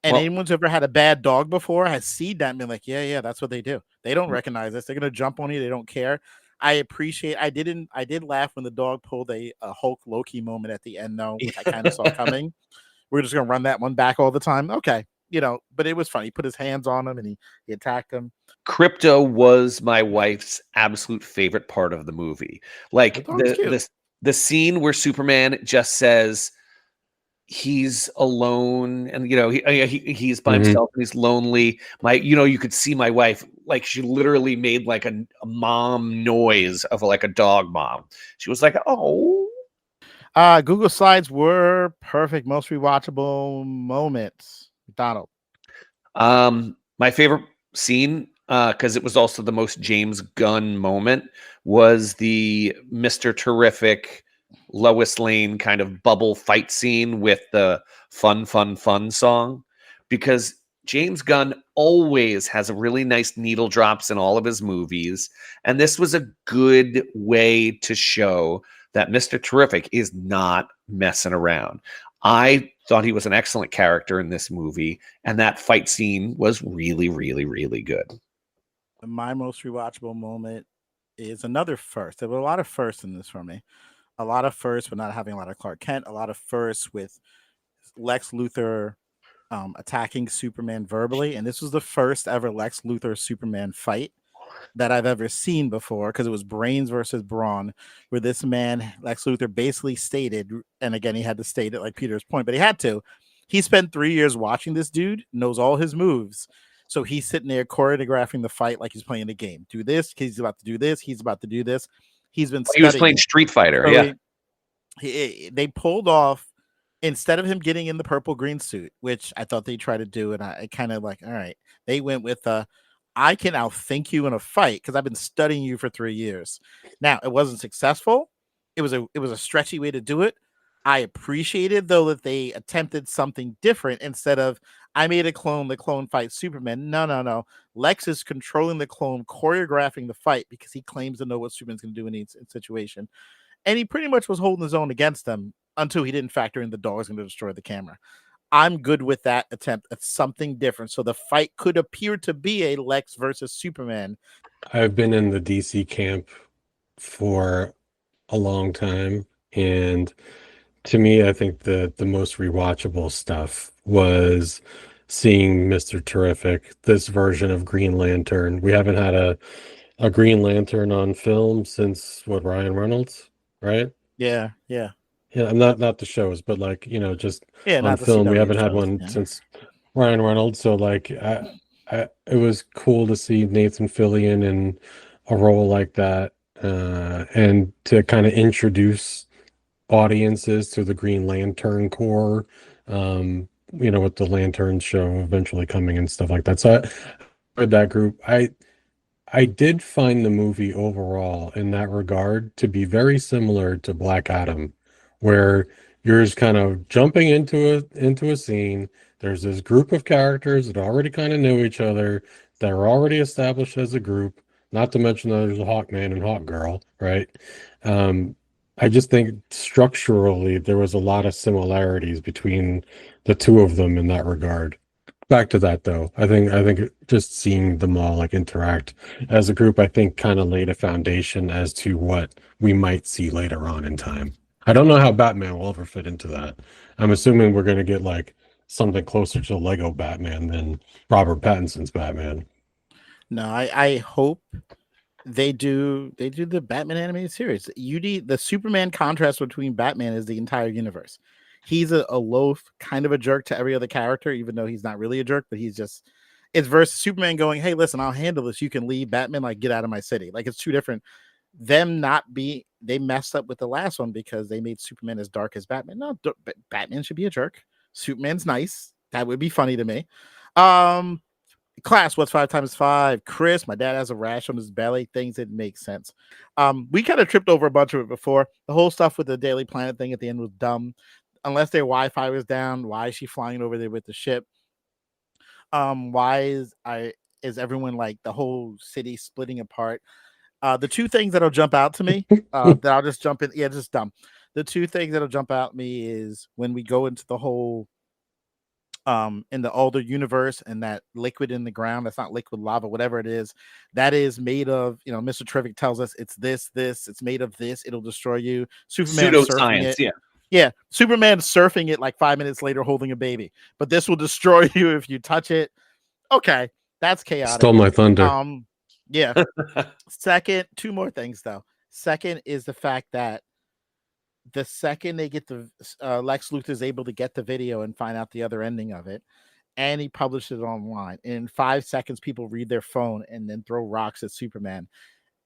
And anyone who's ever had a bad dog before has seen that and been like, yeah, that's what they do. They don't recognize this. They're gonna jump on you. They don't care. I did laugh when the dog pulled a Hulk Loki moment at the end, though, which I kind of saw coming. We're just gonna run that one back all the time. Okay. But it was funny. He put his hands on him and he attacked him. Crypto was my wife's absolute favorite part of the movie. Like the scene where Superman just says he's alone and he's by himself and he's lonely. You could see my wife, like she literally made like a mom noise of like a dog mom. She was like, oh. Google Slides were perfect, most rewatchable moments. McDonald. My favorite scene, because it was also the most James Gunn moment, was the Mr. Terrific Lois Lane kind of bubble fight scene with the fun song, because James Gunn always has a really nice needle drops in all of his movies. And this was a good way to show that Mr. Terrific is not messing around. I thought he was an excellent character in this movie. And that fight scene was really, really, really good. My most rewatchable moment is another first. There were a lot of firsts in this for me. A lot of firsts, but not having a lot of Clark Kent. A lot of firsts with Lex Luthor attacking Superman verbally. And this was the first ever Lex Luthor Superman fight that I've ever seen before, because it was brains versus brawn, where this man, Lex Luthor, basically stated, and again, he had to state it like Peter's point, but he had to. He spent 3 years watching this dude, knows all his moves. So he's sitting there choreographing the fight like he's playing a game. Do this, he's about to do this, he's about to do this. He's been He was playing Street Fighter, so yeah. They pulled off, instead of him getting in the purple green suit, which I thought they tried to do, and I kind of like, all right, they went with I can outthink you in a fight because I've been studying you for 3 years. Now, it wasn't successful. It was a stretchy way to do it. I appreciated, though, that they attempted something different instead of, I made a clone, the clone fights Superman. No. Lex is controlling the clone, choreographing the fight because he claims to know what Superman's going to do in each situation. And he pretty much was holding his own against them until he didn't factor in the dog's going to destroy the camera. I'm good with that attempt at something different. So the fight could appear to be a Lex versus Superman. I've been in the DC camp for a long time, and to me, I think the most rewatchable stuff was seeing Mr. Terrific, this version of Green Lantern. We haven't had a Green Lantern on film since Ryan Reynolds, right? Yeah. Yeah, I'm not the shows, but like, just on not the film, we CW haven't had shows, one yeah. since Ryan Reynolds. So like, it was cool to see Nathan Fillion in a role like that, and to kind of introduce audiences to the Green Lantern Corps. With the Lantern show eventually coming and stuff like that. So I heard that group. I did find the movie overall in that regard to be very similar to Black Adam, where you're just kind of jumping into a scene. There's this group of characters that already kind of know each other, that are already established as a group, not to mention that there's a Hawkman and Hawkgirl, right? Um, I just think structurally there was a lot of similarities between the two of them in that regard. Back to that though, I think just seeing them all like interact as a group, I think kind of laid a foundation as to what we might see later on in time. I don't know how Batman will ever fit into that. I'm assuming we're going to get like something closer to Lego Batman than Robert Pattinson's Batman. No, I hope they do the Batman animated series. You need the Superman contrast between Batman is the entire universe. He's a loaf, kind of a jerk to every other character, even though he's not really a jerk, but it's versus Superman going, hey, listen, I'll handle this. You can leave. Batman, like, get out of my city. Like, it's two different. They messed up with the last one because they made Superman as dark as Batman. No, Batman should be a jerk. Superman's nice. That would be funny to me. Class, what's 5 times 5? Chris, my dad has a rash on his belly. Things that make sense. We kind of tripped over a bunch of it before. The whole stuff with the Daily Planet thing at the end was dumb. Unless their Wi-Fi was down, why is she flying over there with the ship? Why is everyone like the whole city splitting apart? The two things that'll jump out to me, that I'll just jump in. Yeah, just dumb. The two things that'll jump out at me is when we go into the whole in the older universe and that liquid in the ground, that's not liquid lava, whatever it is, that is made of, Mr. Terrific tells us it's it's made of this, it'll destroy you. Superman surfing Pseudoscience, it. yeah. Yeah, Superman surfing it like 5 minutes later holding a baby, but this will destroy you if you touch it. Okay, that's chaotic. Stole my thunder. Yeah. Second, two more things though. Second is the fact that the second they get the Lex Luthor's able to get the video and find out the other ending of it, and he publishes it online. And in 5 seconds, people read their phone and then throw rocks at Superman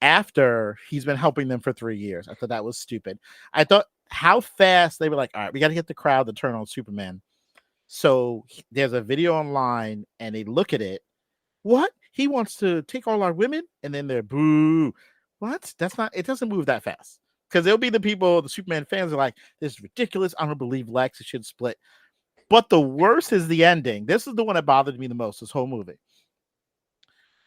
after he's been helping them for 3 years. I thought that was stupid. I thought how fast they were like, all right, we got to get the crowd to turn on Superman. So there's a video online and they look at it. What? He wants to take all our women? And then they're boo. What? It doesn't move that fast. Because there'll be the people, the Superman fans are like, this is ridiculous. I don't believe Lex. It should split. But the worst is the ending. This is the one that bothered me the most, this whole movie.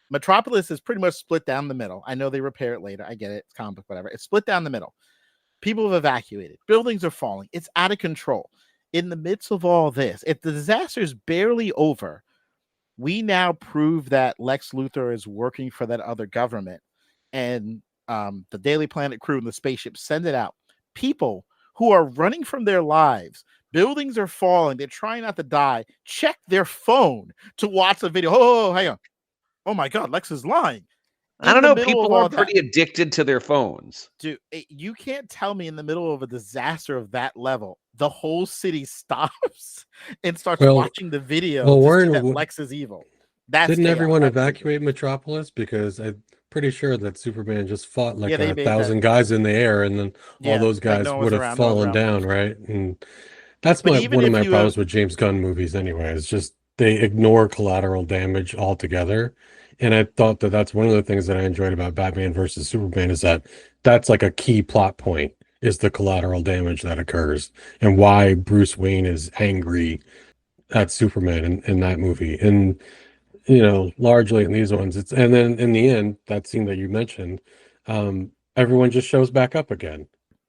Metropolis is pretty much split down the middle. I know they repair it later. I get it. It's comic book, whatever. It's split down the middle. People have evacuated. Buildings are falling. It's out of control. In the midst of all this, if the disaster is barely over, we now prove that Lex Luthor is working for that other government. And the Daily Planet crew and the spaceship send it out. People who are running from their lives, buildings are falling, they're trying not to die, check their phone to watch the video. Oh, hang on. Oh my God, Lex is lying. I don't know. People are pretty addicted to their phones. Dude, you can't tell me in the middle of a disaster of that level, the whole city stops and starts watching the video that Lex is evil. Didn't everyone evacuate Metropolis? Because I'm pretty sure that Superman just fought like 1,000 guys in the air, and then all those guys would have fallen down, right? And that's one of my problems with James Gunn movies anyway. It's just they ignore collateral damage altogether. And I thought that that's one of the things that I enjoyed about Batman versus Superman is that that's like a key plot point, is the collateral damage that occurs and why Bruce Wayne is angry at Superman in that movie. And, largely in these ones, and then in the end, that scene that you mentioned, everyone just shows back up again.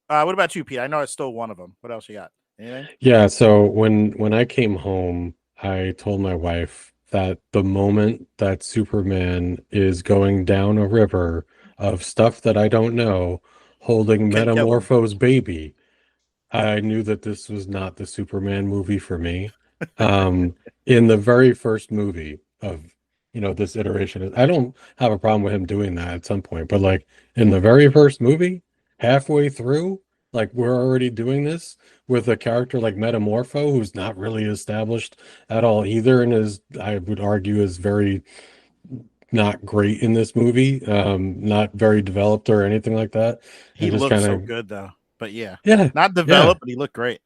What about you, Pete? I know I stole one of them. What else you got? Anything? Yeah. So when I came home, I told my wife that the moment that Superman is going down a river of stuff that I don't know, holding Metamorpho's baby, I knew that this was not the Superman movie for me. In the very first movie of, this iteration, I don't have a problem with him doing that at some point, but like in the very first movie, halfway through, Like we're already doing this with a character like Metamorpho, who's not really established at all either, and is, I would argue, is very not great in this movie, not very developed or anything like that, He and just looked kind so of good though. But yeah, yeah, not yeah, developed, but he looked great.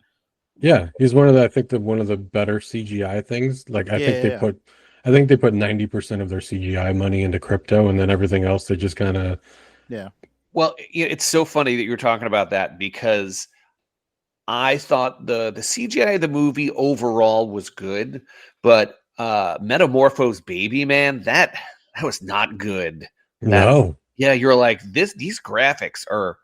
yeah. He's one of the, I think, one of the better CGI things. Like Yeah. I think they put 90% of their CGI money into crypto, and then everything else they just kind of Yeah. Well, it's so funny that you're talking about that because I thought the CGI of the movie overall was good, but Metamorpho's baby man, that was not good. That no. yeah, you're like these graphics are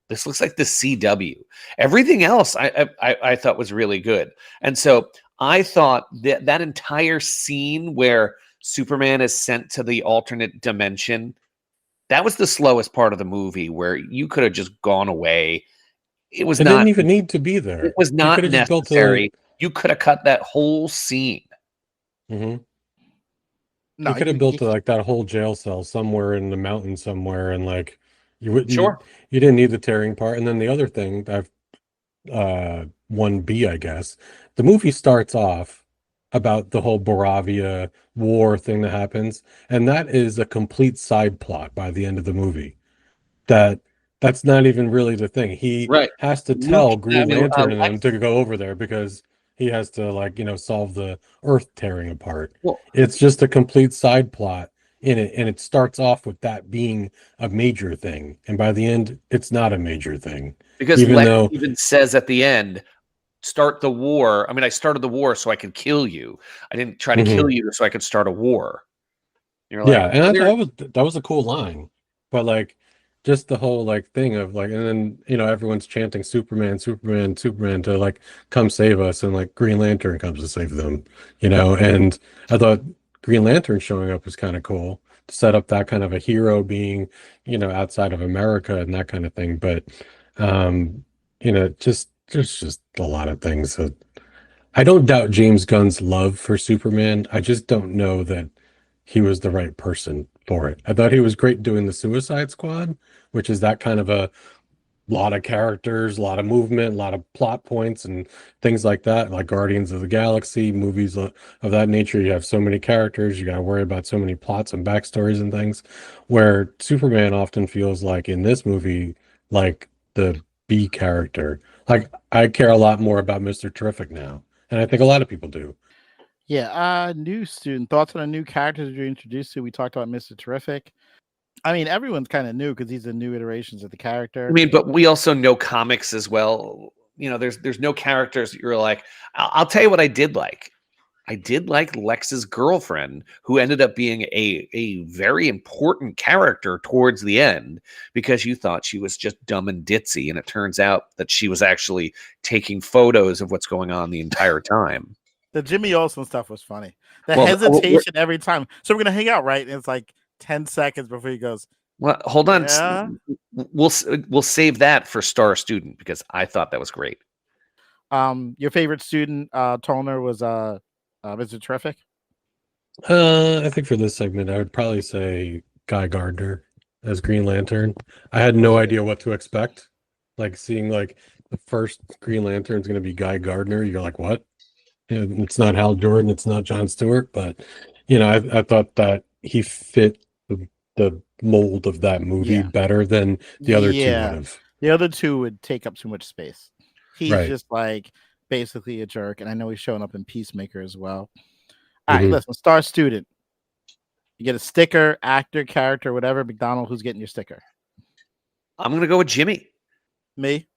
this looks like the CW. Everything else I thought was really good. And so I thought that entire scene where Superman is sent to the alternate dimension, that was the slowest part of the movie where you could have just gone away. It was It didn't not even need to be it there. was You could not have just built a. necessary. You could have cut that whole scene. Mhm. No, You could have built like that whole jail cell somewhere in the mountain somewhere, and like you wouldn't, Sure. you didn't need the tearing part. And then the other thing, I've 1B, I guess, the movie starts off about the whole Boravia war thing that happens, and that is a complete side plot by the end of the movie. That that's not even really the thing. He Right. has to Luke, tell I Green mean, Lantern and them Lex. to go over there because he has to, like, solve the Earth tearing apart. Well, It's just a complete side plot in it, and it starts off with that being a major thing, and by the end, it's not a major thing, because even Lex though. even says at the end, "Start the war." I mean, I started the war so I could kill you. I didn't try to Mhm. kill you so I could start a war. You're Yeah, like, and I there. thought that was a cool line, but like just the whole like thing of like, and then everyone's chanting Superman, Superman, Superman to like come save us, and like Green Lantern comes to save them, and I thought Green Lantern showing up was kind of cool to set up that kind of a hero being, outside of America and that kind of thing, but just there's just a lot of things that I don't doubt James Gunn's love for Superman. I just don't know that he was the right person for it. I thought he was great doing the Suicide Squad, which is that kind of a lot of characters, a lot of movement, a lot of plot points and things like that, like Guardians of the Galaxy, movies of that nature. You have so many characters, you got to worry about so many plots and backstories and things, where Superman often feels like in this movie, like the B character. Like I care a lot more about Mr. Terrific now, and I think a lot of people do. Yeah. New student thoughts on the new characters you're introduced to. We talked about Mr. Terrific. I mean, everyone's kind of new because these are new iterations of the I character. mean, but we also know comics as well. There's no characters that you're like. I'll tell you what I did like. I did like Lex's girlfriend, who ended up being a very important character towards the end because you thought she was just dumb and ditzy, and it turns out that she was actually taking photos of what's going on the entire time. The Jimmy Olsen stuff was funny. The Well, hesitation every time. So we're gonna hang out, right? And it's like 10 seconds before he goes, well, hold on. yeah. We'll save that for Star Student because I thought that was great. Your favorite student, Tollner, was Mr. Terrific. I think for this segment, I would probably say Guy Gardner as Green Lantern. I had no idea what to expect. Like seeing like the first Green Lantern is going to be Guy Gardner. You're like, what? It's not Hal Jordan. It's not John Stewart. But I thought that he fit the mold of that movie Yeah. better than the other two would Yeah. have. The other two would take up too much space. He's Right. just like basically a jerk, and I know he's showing up in Peacemaker as well. All right, Mhm. listen, Star Student. You get a sticker, actor, character, whatever. McDonald, who's getting your sticker? I'm gonna go with Jimmy. Me?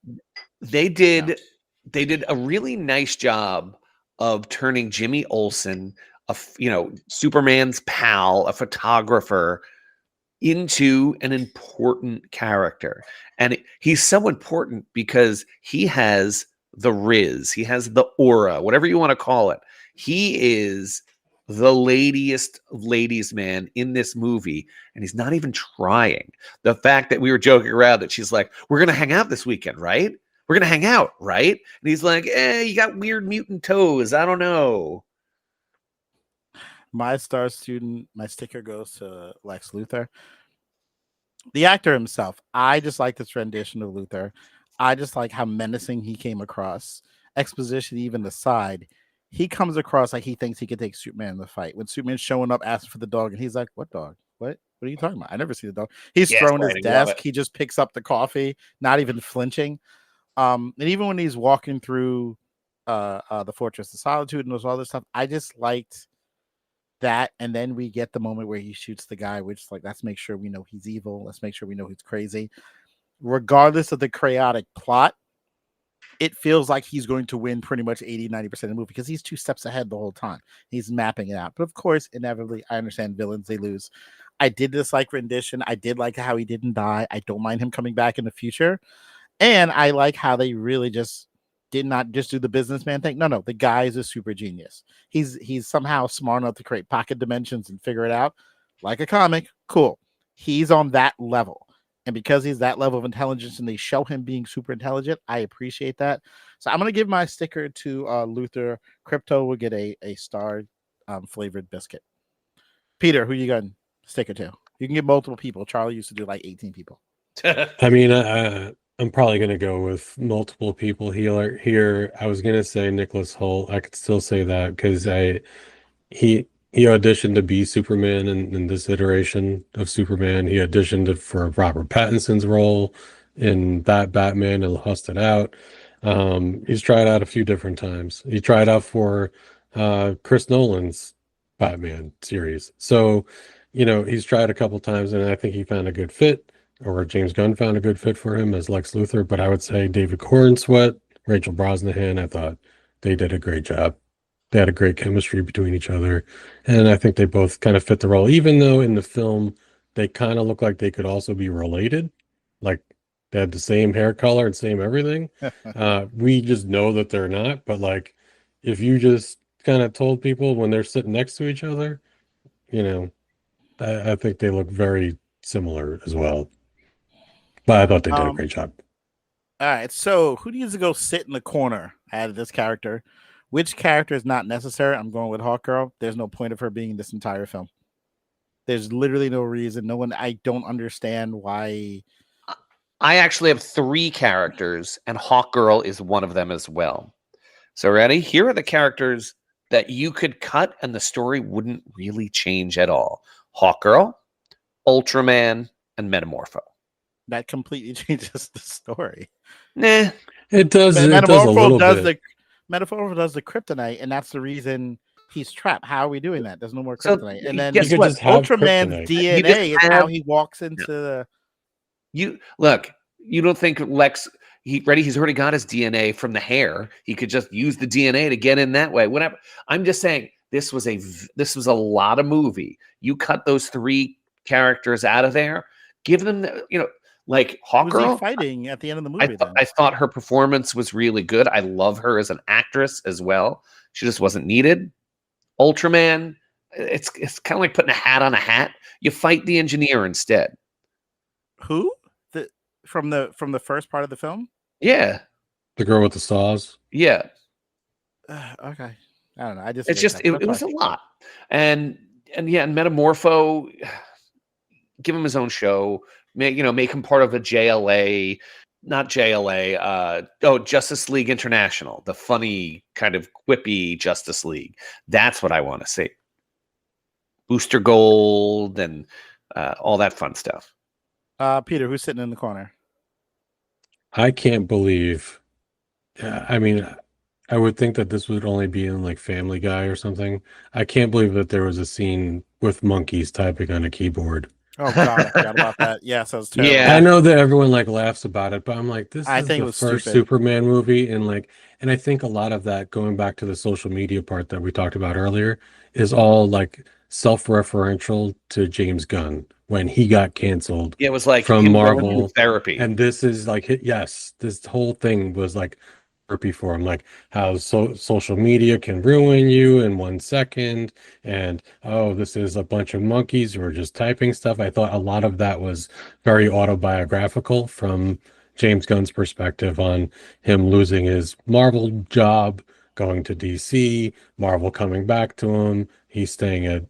They did a really nice job of turning Jimmy Olsen, Superman's pal, a photographer, into an important character. And he's so important because he has the riz, he has the aura, whatever you want to call it. He is the ladies man in this movie, and he's not even trying. The fact that we were joking around that she's like, "We're gonna hang out this weekend, right? We're gonna hang out, right?" And he's like, you got weird mutant toes. I don't know. My Star Student, my sticker goes to Lex Luthor. The actor himself. I just like this rendition of Luthor. I just like how menacing he came across. Exposition even aside, he comes across like he thinks he could take Superman in the fight. When Superman's showing up asking for the dog, and he's like, "What dog? What are you talking about? I never see the dog." He's Yes, throwing his Brandon, you love desk. it. He just picks up the coffee, not even flinching. And even when he's walking through the Fortress of Solitude and all this stuff, I just liked that. And then we get the moment where he shoots the guy, which like, let's make sure we know he's evil. Let's make sure we know he's crazy. Regardless of the chaotic plot, it feels like he's going to win pretty much 80-90% of the movie because he's 2 steps ahead the whole time. He's mapping it out. But of course, inevitably, I understand villains, they lose. I did dislike rendition. I did like how he didn't die. I don't mind him coming back in the future. And I like how they really just did not just do the businessman thing. No, the guy is a super genius. He's somehow smart enough to create pocket dimensions and figure it out like a comic. Cool. He's on that level. And because he's that level of intelligence and they show him being super intelligent, I appreciate that. So I'm going to give my sticker to Luther. Crypto will get a star flavored biscuit. Peter, who you got sticker to? You can get multiple people. Charlie used to do like 18 people. I mean, I'm probably going to go with multiple people here. I was going to say Nicholas Hoult. I could still say that because he auditioned to be Superman in this iteration of Superman. He auditioned for Robert Pattinson's role in that Batman and lost it out. He's tried out a few different times. He tried out for Chris Nolan's Batman series. So, he's tried a couple times, and I think he found a good fit, or James Gunn found a good fit for him as Lex Luthor. But I would say David Corenswet, Rachel Brosnahan, I thought they did a great job. They had a great chemistry between each other, and I think they both kind of fit the role, even though in the film they kind of look like they could also be related, like they had the same hair color and same everything. We just know that they're not, but like if you just kind of told people when they're sitting next to each other, I think they look very similar as well. But I thought they did a great job. All right, so who needs to go sit in the corner out of this character? Which character is not necessary? I'm going with Hawkgirl. There's no point of her being in this entire film. There's literally no reason. No one. I don't understand why. I actually have 3 characters, and Hawkgirl is one of them as well. So ready? Here are the characters that you could cut, and the story wouldn't really change at all. Hawkgirl, Ultraman, and Metamorpho. That completely changes the story. Nah. It does. It does a little bit. Metamorpho does the kryptonite, and that's the reason he's trapped. How are we doing that? There's no more So, kryptonite. And then guess what? just have Ultraman's kryptonite. DNA is how he walks into the. You don't think Lex? He's already got his DNA from the hair. He could just use the DNA to get in that way. Whatever. I'm just saying this was a lot of movie. You cut those 3 characters out of there. Give them like Hawkgirl. Was he fighting at the end of the movie? I thought her performance was really good. I love her as an actress as well. She just wasn't needed. Ultraman, it's kind of like putting a hat on a hat. You fight the engineer instead. Who? From the first part of the film? Yeah. The girl with the saws? Yeah. Okay. I don't know. It was a lot. And Metamorpho, give him his own show. Make him part of a JLA, not JLA, Justice League International, the funny kind of quippy Justice League. That's what I want to see. Booster Gold and all that fun stuff. Peter, who's sitting in the corner? I can't believe. I mean, I would think that this would only be in like Family Guy or something. I can't believe that there was a scene with monkeys typing on a keyboard. Oh God, I forgot about that. Yes, that was terrible. Yeah. I know that everyone like laughs about it, but I'm like, this is the first Superman movie, and I think a lot of that, going back to the social media part that we talked about earlier, is all like self-referential to James Gunn when he got canceled. Yeah, it was like from Marvel therapy, and this is like, yes, this whole thing was like therapy for him, like how social media can ruin you in 1 second, and this is a bunch of monkeys who are just typing stuff. I thought a lot of that was very autobiographical from James Gunn's perspective on him losing his Marvel job, going to DC, Marvel coming back to him, he's staying at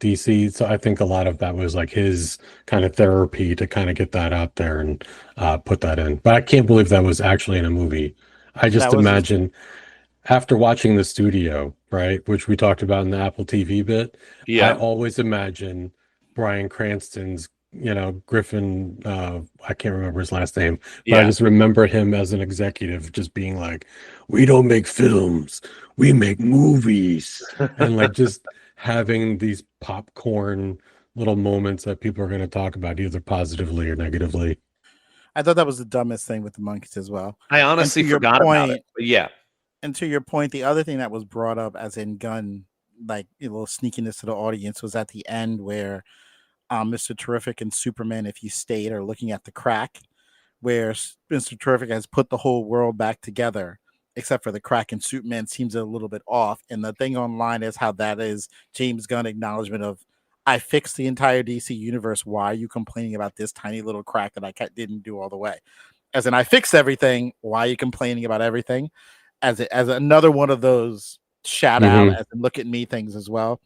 DC. So I think a lot of that was like his kind of therapy to kind of get that out there and put that in. But I can't believe that was actually in a movie. I just That was imagine after watching the studio, right, which we talked about in the Apple TV bit, I Yeah. always imagine Bryan Cranston's, Griffin, I can't remember his last name, but I Yeah. just remember him as an executive just being like, we don't make films, we make movies. And like just having these popcorn little moments that people are going to talk about either positively or negatively. I thought that was the dumbest thing with the monkeys as well. I honestly forgot about it. But yeah. And to your point, the other thing that was brought up as in gun, like a little sneakiness to the audience, was at the end where Mr. Terrific and Superman, if you stayed, are looking at the crack where Mr. Terrific has put the whole world back together, except for the crack, and Superman seems a little bit off. And the thing online is how that is James Gunn acknowledgement of, I fixed the entire DC universe. Why are you complaining about this tiny little crack that I didn't do all the way? As in, I fixed everything. Why are you complaining about everything? As another one of those shout out, as in look at me things as well.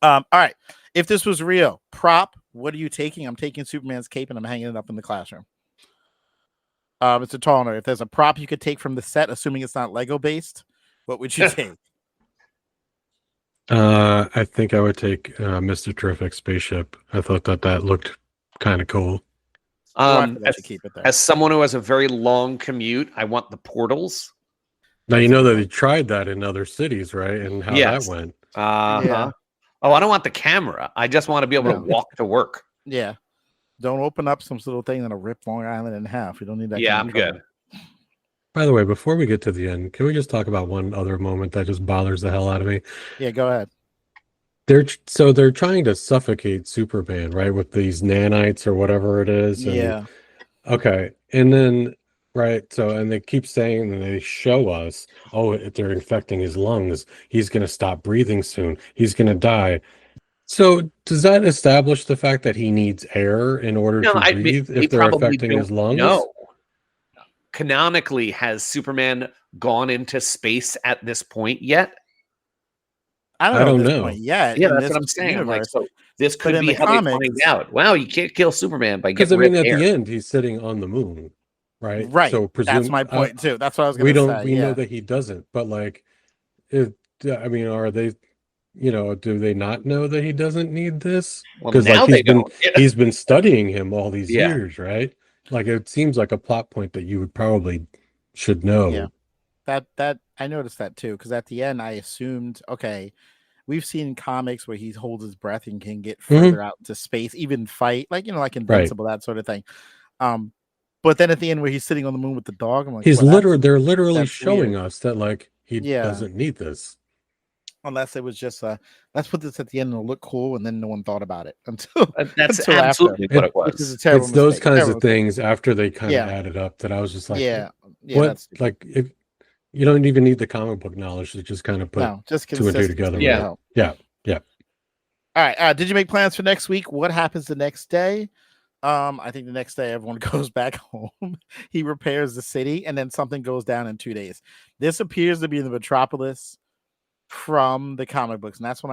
All right. If this was real, prop, what are you taking? I'm taking Superman's cape and I'm hanging it up in the classroom. Mr. Tollner, if there's a prop you could take from the set, assuming it's not Lego based, what would you take? I think I would take Mr. Terrific spaceship. I thought that looked kind of cool. As someone who has a very long commute, I want the portals. Now you know that he tried that in other cities, right? And how that went. Yeah. Oh, I don't want the camera. I just want to be able to walk to work. Yeah. Don't open up some little thing that'll rip Long Island in half. We don't need that. Yeah, I'm good. By the way, before we get to the end, can we just talk about one other moment that just bothers the hell out of me? Yeah, go ahead. They're trying to suffocate Superman, right, with these nanites or whatever it is. And, yeah. Okay. And then, right, so, and they keep saying, and they show us, oh, they're infecting his lungs. He's going to stop breathing soon. He's going to die. So does that establish the fact that he needs air in order to breathe if they're affecting his lungs? No. Canonically, has Superman gone into space at this point yet? I don't know. Yet. Yeah, that's what I'm saying. Like, so this could be how they find out. Wow, you can't kill Superman by getting rid of air. At the end, he's sitting on the moon, right? Right. So that's my point too. That's what I was going to say. We know that he doesn't, but like, are they? Do they not know that he doesn't need this? Because like he's been studying him all these years, right? Like it seems like a plot point that you would probably should know. Yeah, that I noticed that too. Because at the end, I assumed, okay, we've seen comics where he holds his breath and can get further out into space, even fight, like like Invincible, that sort of thing. But then at the end, where he's sitting on the moon with the dog, I'm like, they're literally showing us that like he doesn't need this. Unless it was just let's put this at the end and it'll look cool, and then no one thought about it until until absolutely after. what it was. It's those kinds of things after they kind of added up that I was just like, what? Like if you don't even need the comic book knowledge to just kind of put two and two together. Yeah. All right. Did you make plans for next week? What happens the next day? I think the next day everyone goes back home. He repairs the city, and then something goes down in 2 days. This appears to be the Metropolis from the comic books, and that's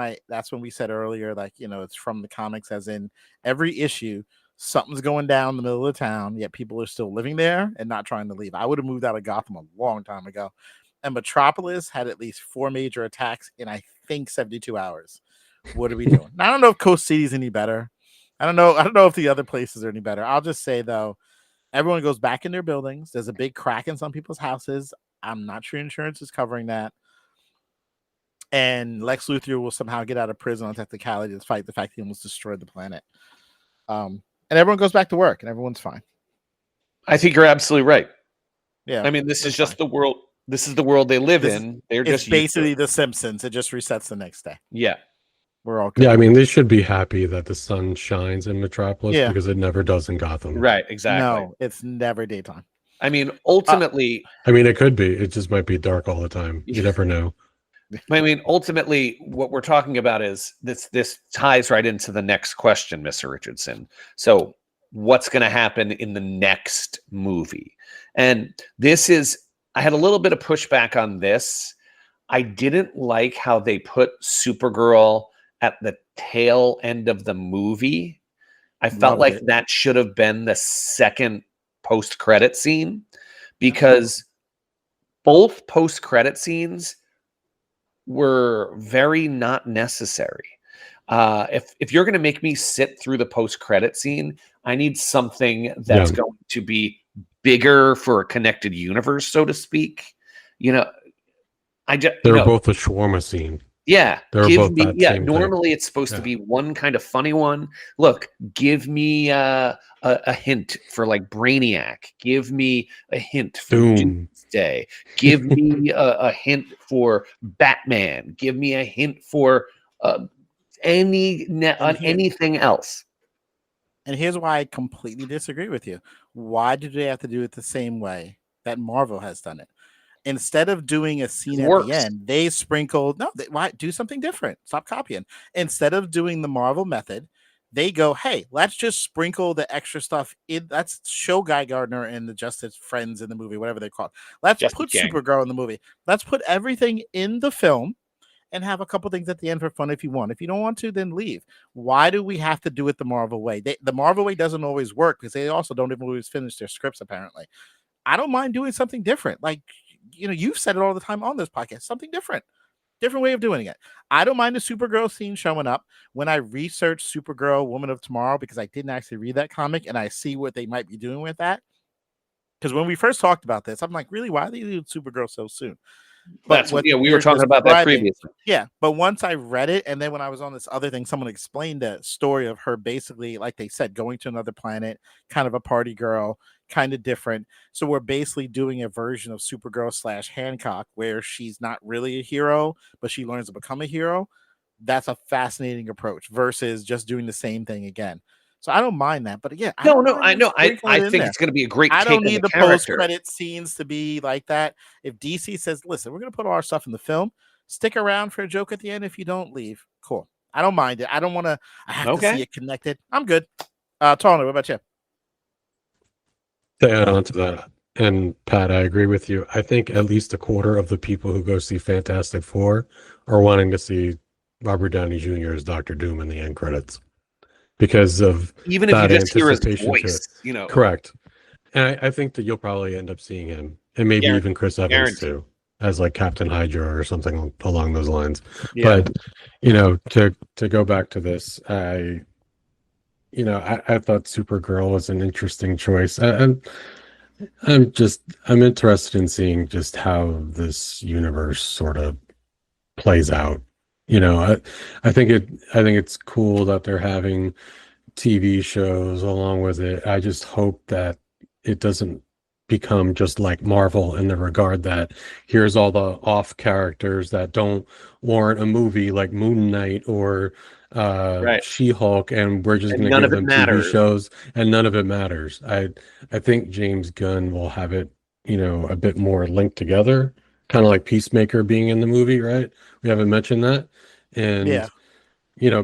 when we said earlier, like, it's from the comics, as in every issue something's going down in the middle of the town, yet people are still living there and not trying to leave. I would have moved out of Gotham a long time ago. And Metropolis had at least 4 major attacks in, I think, 72 hours. What are we doing? I don't know if Coast City's any better. I don't know if the other places are any better. I'll just say, though, everyone goes back in their buildings. There's a big crack in some people's houses. I'm not sure insurance is covering that. And Lex Luthor will somehow get out of prison on technicality despite the fact he almost destroyed the planet. And everyone goes back to work and everyone's fine. I think you're absolutely right. Yeah. I mean, this is just the world. This is the world they live in. It's basically The Simpsons. It just resets the next day. Yeah. We're all good. Yeah, I mean, they should be happy that the sun shines in Metropolis because it never does in Gotham. Right, exactly. No, it's never daytime. I mean, ultimately... it could be. It just might be dark all the time. You never know. I mean, ultimately, what we're talking about is this ties right into the next question, Mr. Richardson. So what's going to happen in the next movie? And this is... I had a little bit of pushback on this. I didn't like how they put Supergirl at the tail end of the movie. I felt Loved like it. that should have been the second post-credit scene, because both post-credit scenes were very not necessary. If you're going to make me sit through the post-credit scene, I need something that's going to be bigger for a connected universe, so to speak. You know, They were both a shawarma scene. Yeah, They were both that same normally type. it's supposed to be one kind of funny one. Look, give me a hint for like Brainiac. Give me a hint for Doom. Doomsday. Give me a hint for Batman. Give me a hint for anything else. And here's why I completely disagree with you. Why do they have to do it the same way that Marvel has done it? Instead of doing a scene at the end, they sprinkled, why do something different? Stop copying. Instead of doing the Marvel method, they go, hey, let's just sprinkle the extra stuff in. That's show Guy Gardner and the Justice Friends in the movie, whatever they're called. Let's put Supergirl in the movie. Let's put everything in the film and have a couple things at the end for fun if you want. If you don't want to, then leave. Why do we have to do it the Marvel way? The Marvel way doesn't always work because they also don't even always finish their scripts, apparently. I don't mind doing something different. Like, you've said it all the time on this podcast, something different way of doing it. I don't mind the Supergirl scene showing up. When I researched Supergirl Woman of Tomorrow, because I didn't actually read that comic and I see what they might be doing with that. Because when we first talked about this, I'm like, really, why are they doing Supergirl so soon? But we were talking about that previously. Yeah, but once I read it, and then when I was on this other thing, someone explained the story of her basically, like they said, going to another planet, kind of a party girl, kind of different. So we're basically doing a version of Supergirl / Hancock where she's not really a hero, but she learns to become a hero. That's a fascinating approach versus just doing the same thing again. So I don't mind that, but again, I know. I think it's going to be a great. I don't need the character. post-credit scenes to be like that. If DC says, "Listen, we're going to put all our stuff in the film. Stick around for a joke at the end. If you don't, leave." Cool. I don't mind it. I don't want to. I have to see it connected. I'm good. Tollner, what about you? To add on to that, and Pat, I agree with you. I think at least a quarter of the people who go see Fantastic Four are wanting to see Robert Downey Jr. as Dr. Doom in the end credits. Because of even if that you just hear his anticipation voice, correct. And I think that you'll probably end up seeing him, and maybe even Chris Evans too, as like Captain Hydra or something along those lines. Yeah. But to go back to this, I thought Supergirl was an interesting choice. I'm interested in seeing just how this universe sort of plays out. I think it's cool that they're having TV shows along with it. I just hope that it doesn't become just like Marvel in the regard that here's all the off characters that don't warrant a movie like Moon Knight or She-Hulk, and we're just going to give them TV shows and none of it matters. I think James Gunn will have it, a bit more linked together, kind of like Peacemaker being in the movie, right? We haven't mentioned that. And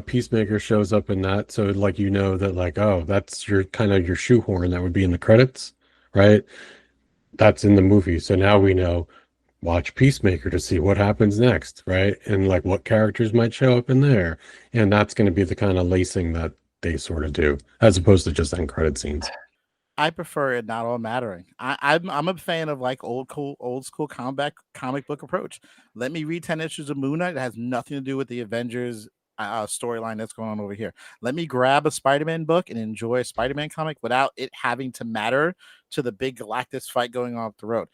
Peacemaker shows up in that, so like that like, oh, that's your kind of your shoehorn that would be in the credits, right? That's in the movie, so now we know, watch Peacemaker to see what happens next, right? And like what characters might show up in there, and that's going to be the kind of lacing that they sort of do, as opposed to just end credit scenes. I prefer it not all mattering. I'm a fan of like old school comic book approach. Let me read 10 issues of Moon Knight. It has nothing to do with the Avengers storyline that's going on over here. Let me grab a Spider-Man book and enjoy a Spider-Man comic without it having to matter to the big Galactus fight going on up the road.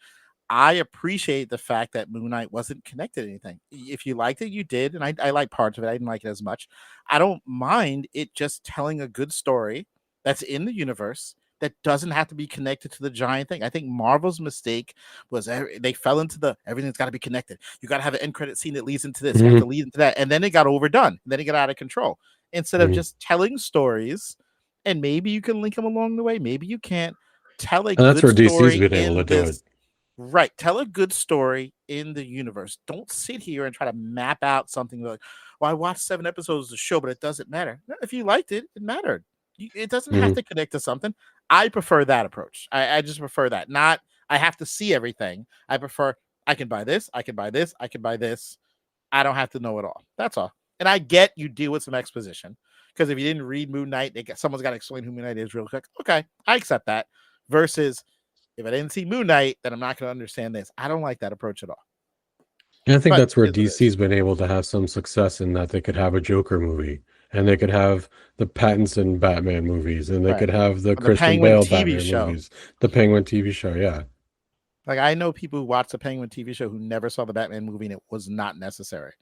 I appreciate the fact that Moon Knight wasn't connected to anything. If you liked it, you did, and I like parts of it. I didn't like it as much. I don't mind it just telling a good story that's in the universe that doesn't have to be connected to the giant thing. I think Marvel's mistake was they fell into everything's got to be connected. You got to have an end credit scene that leads into this, you have to lead into that, and then it got overdone. Then it got out of control. Instead of just telling stories, and maybe you can link them along the way, maybe you can't. Tell a good story. That's where DC's been able to do it. Right. Tell a good story in the universe. Don't sit here and try to map out something like, well, I watched 7 episodes of the show, but it doesn't matter. No, if you liked it, it mattered. It doesn't have to connect to something. I prefer that approach. I just prefer that. Not, I have to see everything. I prefer, I can buy this, I can buy this, I can buy this. I don't have to know it all. That's all. And I get you deal with some exposition because if you didn't read Moon Knight, someone's got to explain who Moon Knight is real quick. Okay, I accept that. Versus if I didn't see Moon Knight, then I'm not going to understand this. I don't like that approach at all. Yeah, I think But that's where it is what it DC's been able to have some success in that they could have a Joker movie, and they could have the Pattinson Batman movies, and they Right. could have the The Christian Penguin Bale TV Batman show. movies, the Penguin TV show. Yeah, Like I know people who watch the Penguin TV show who never saw the Batman movie, and it was not necessary.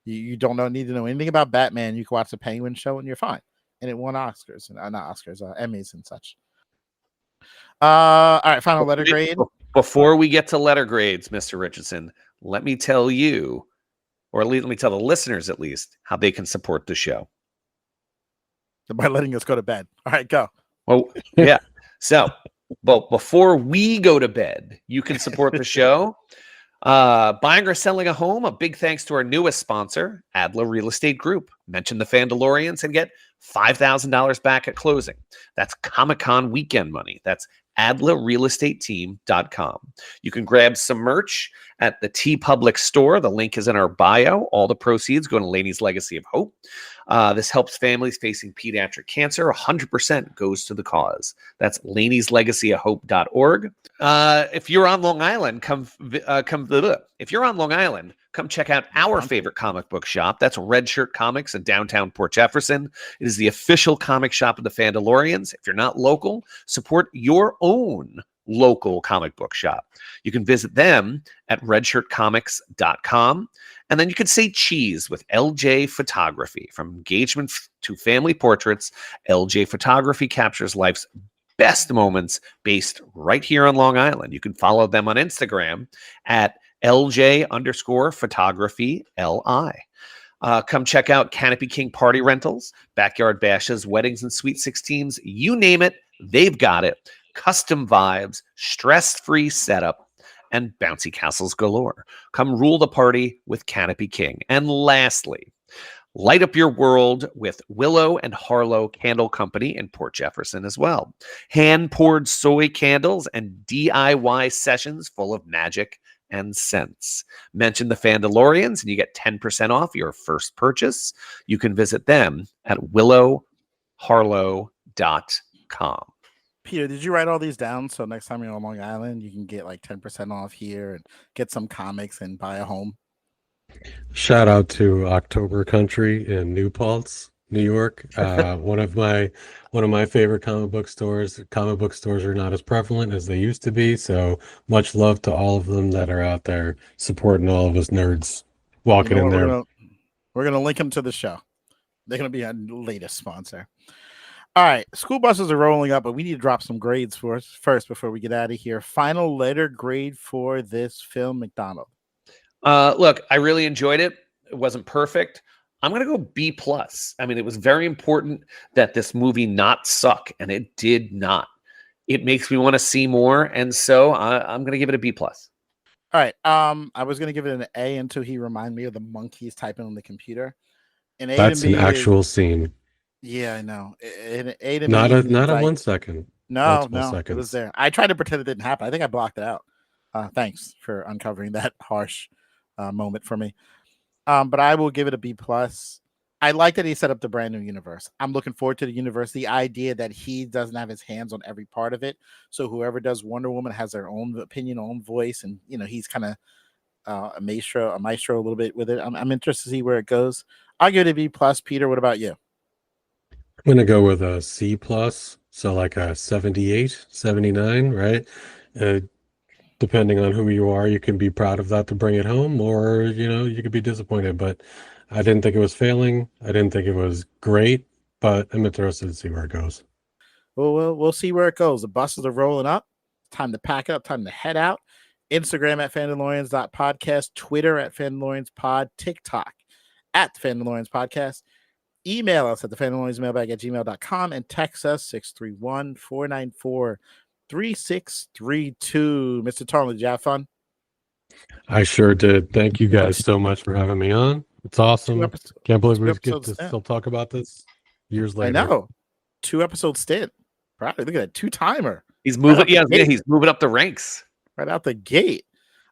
You don't need to know anything about Batman. You can watch the Penguin show, and you're fine. And it won Oscars, and not Oscars, Emmys and such. All right, final letter grade. Before we get to letter grades, Mr. Richardson, let me tell you, or let me tell the listeners at least, how they can support the show. By letting us go to bed. All right, go. Oh, yeah. So, but before we go to bed, you can support the show. Buying or selling a home, a big thanks to our newest sponsor, Adler Real Estate Group. Mention the Fandalorians and get $5,000 back at closing. That's Comic-Con weekend money. That's AdlerRealEstateTeam.com. You can grab some merch at the T Public store. The link is in our bio. All the proceeds go to Laney's Legacy of Hope. This helps families facing pediatric cancer. 100% goes to the cause. That's Laney'sLegacyofHope.org. If you're on Long Island, if you're on Long Island, come check out our favorite comic book shop. That's Red Shirt Comics in downtown Port Jefferson. It is the official comic shop of the Fandalorians. If you're not local, support your own local comic book shop. You can visit them at redshirtcomics.com. And then you can say cheese with LJ Photography. From engagement to family portraits, LJ Photography captures life's best moments based right here on Long Island. You can follow them on Instagram at LJ_photography LI. Come check out Kanopy King Party Rentals, backyard bashes, weddings and sweet 16s. You name it, they've got it. Custom vibes, stress-free setup, and bouncy castles galore. Come rule the party with Kanopy King. And lastly, light up your world with Willow and Harlow Candle Company in Port Jefferson as well. Hand-poured soy candles and DIY sessions full of magic and scents. Mention the Fandalorians and you get 10% off your first purchase. You can visit them at willowharlow.com. Peter, did you write all these down so next time you're on Long Island, you can get like 10% off here and get some comics and buy a home? shout out to October Country in New Paltz, New York. One of my favorite comic book stores. Comic book stores are not as prevalent as they used to be, so much love to all of them that are out there supporting all of us nerds walking in there. We're gonna link them to the show. They're gonna be our latest sponsor. All right, school buses are rolling up, but we need to drop some grades first before we get out of here. Final letter grade for this film, McDonald. Look, I really enjoyed it. It wasn't perfect. I'm going to go B+. I mean, it was very important that this movie not suck, and it did not. It makes me want to see more, and so I'm going to give it a B+. All right. I was going to give it an A until he reminded me of the monkeys typing on the computer. That's an actual scene. Yeah, I know. A to not me a 1 like, second. No, it was there. I tried to pretend it didn't happen. I think I blocked it out. Thanks for uncovering that harsh moment for me. But I will give it a B+. I like that he set up the brand new universe. I'm looking forward to the universe. The idea that he doesn't have his hands on every part of it. So whoever does Wonder Woman has their own opinion, own voice, and he's kind of a maestro a little bit with it. I'm interested to see where it goes. I'll give it a B+. Peter, what about you? I'm going to go with a C+, so like a 78, 79, right? Depending on who you are, you can be proud of that to bring it home, or, you could be disappointed. But I didn't think it was failing. I didn't think it was great, but I'm interested to see where it goes. Well, we'll see where it goes. The buses are rolling up. Time to pack up, time to head out. Instagram at Fandalorians.podcast, Twitter at FandaloriansPod, TikTok at FandaloriansPodcast. Email us at thefandaloriansmailbag@gmail.com and text us 631-494-3632. Mr. Tollner, did you have fun? I sure did. Thank you guys so much for having me on. It's awesome. Can't believe we get to still talk about this years later. I know. 2 episode stint. Probably look at that 2-timer. He's moving. He's moving up the ranks right out the gate.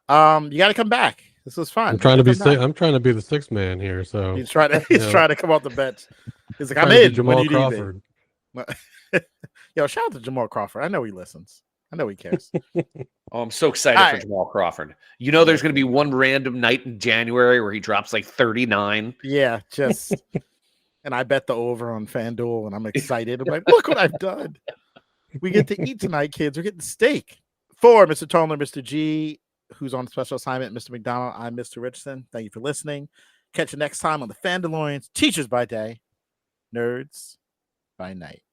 You got to come back. This was fun. I'm trying to be Come back. I'm trying to be the sixth man here. So He's trying to come off the bench. He's like, I'm trying to be in. When Jamal you need me. Crawford. Yo, shout out to Jamal Crawford. I know he listens. I know he cares. Oh, I'm so excited All for right. Jamal Crawford. You know, there's going to be one random night in January where he drops like 39. Yeah, just and I bet the over on FanDuel, and I'm excited. I'm like, look what I've done. We get to eat tonight, kids. We're getting steak. For Mr. Tollner, Mr. G, who's on special assignment, Mr. McDonald, I'm Mr. Richardson. Thank you for listening. Catch you next time on the Fandalorians, Teachers by Day, Nerds by Night.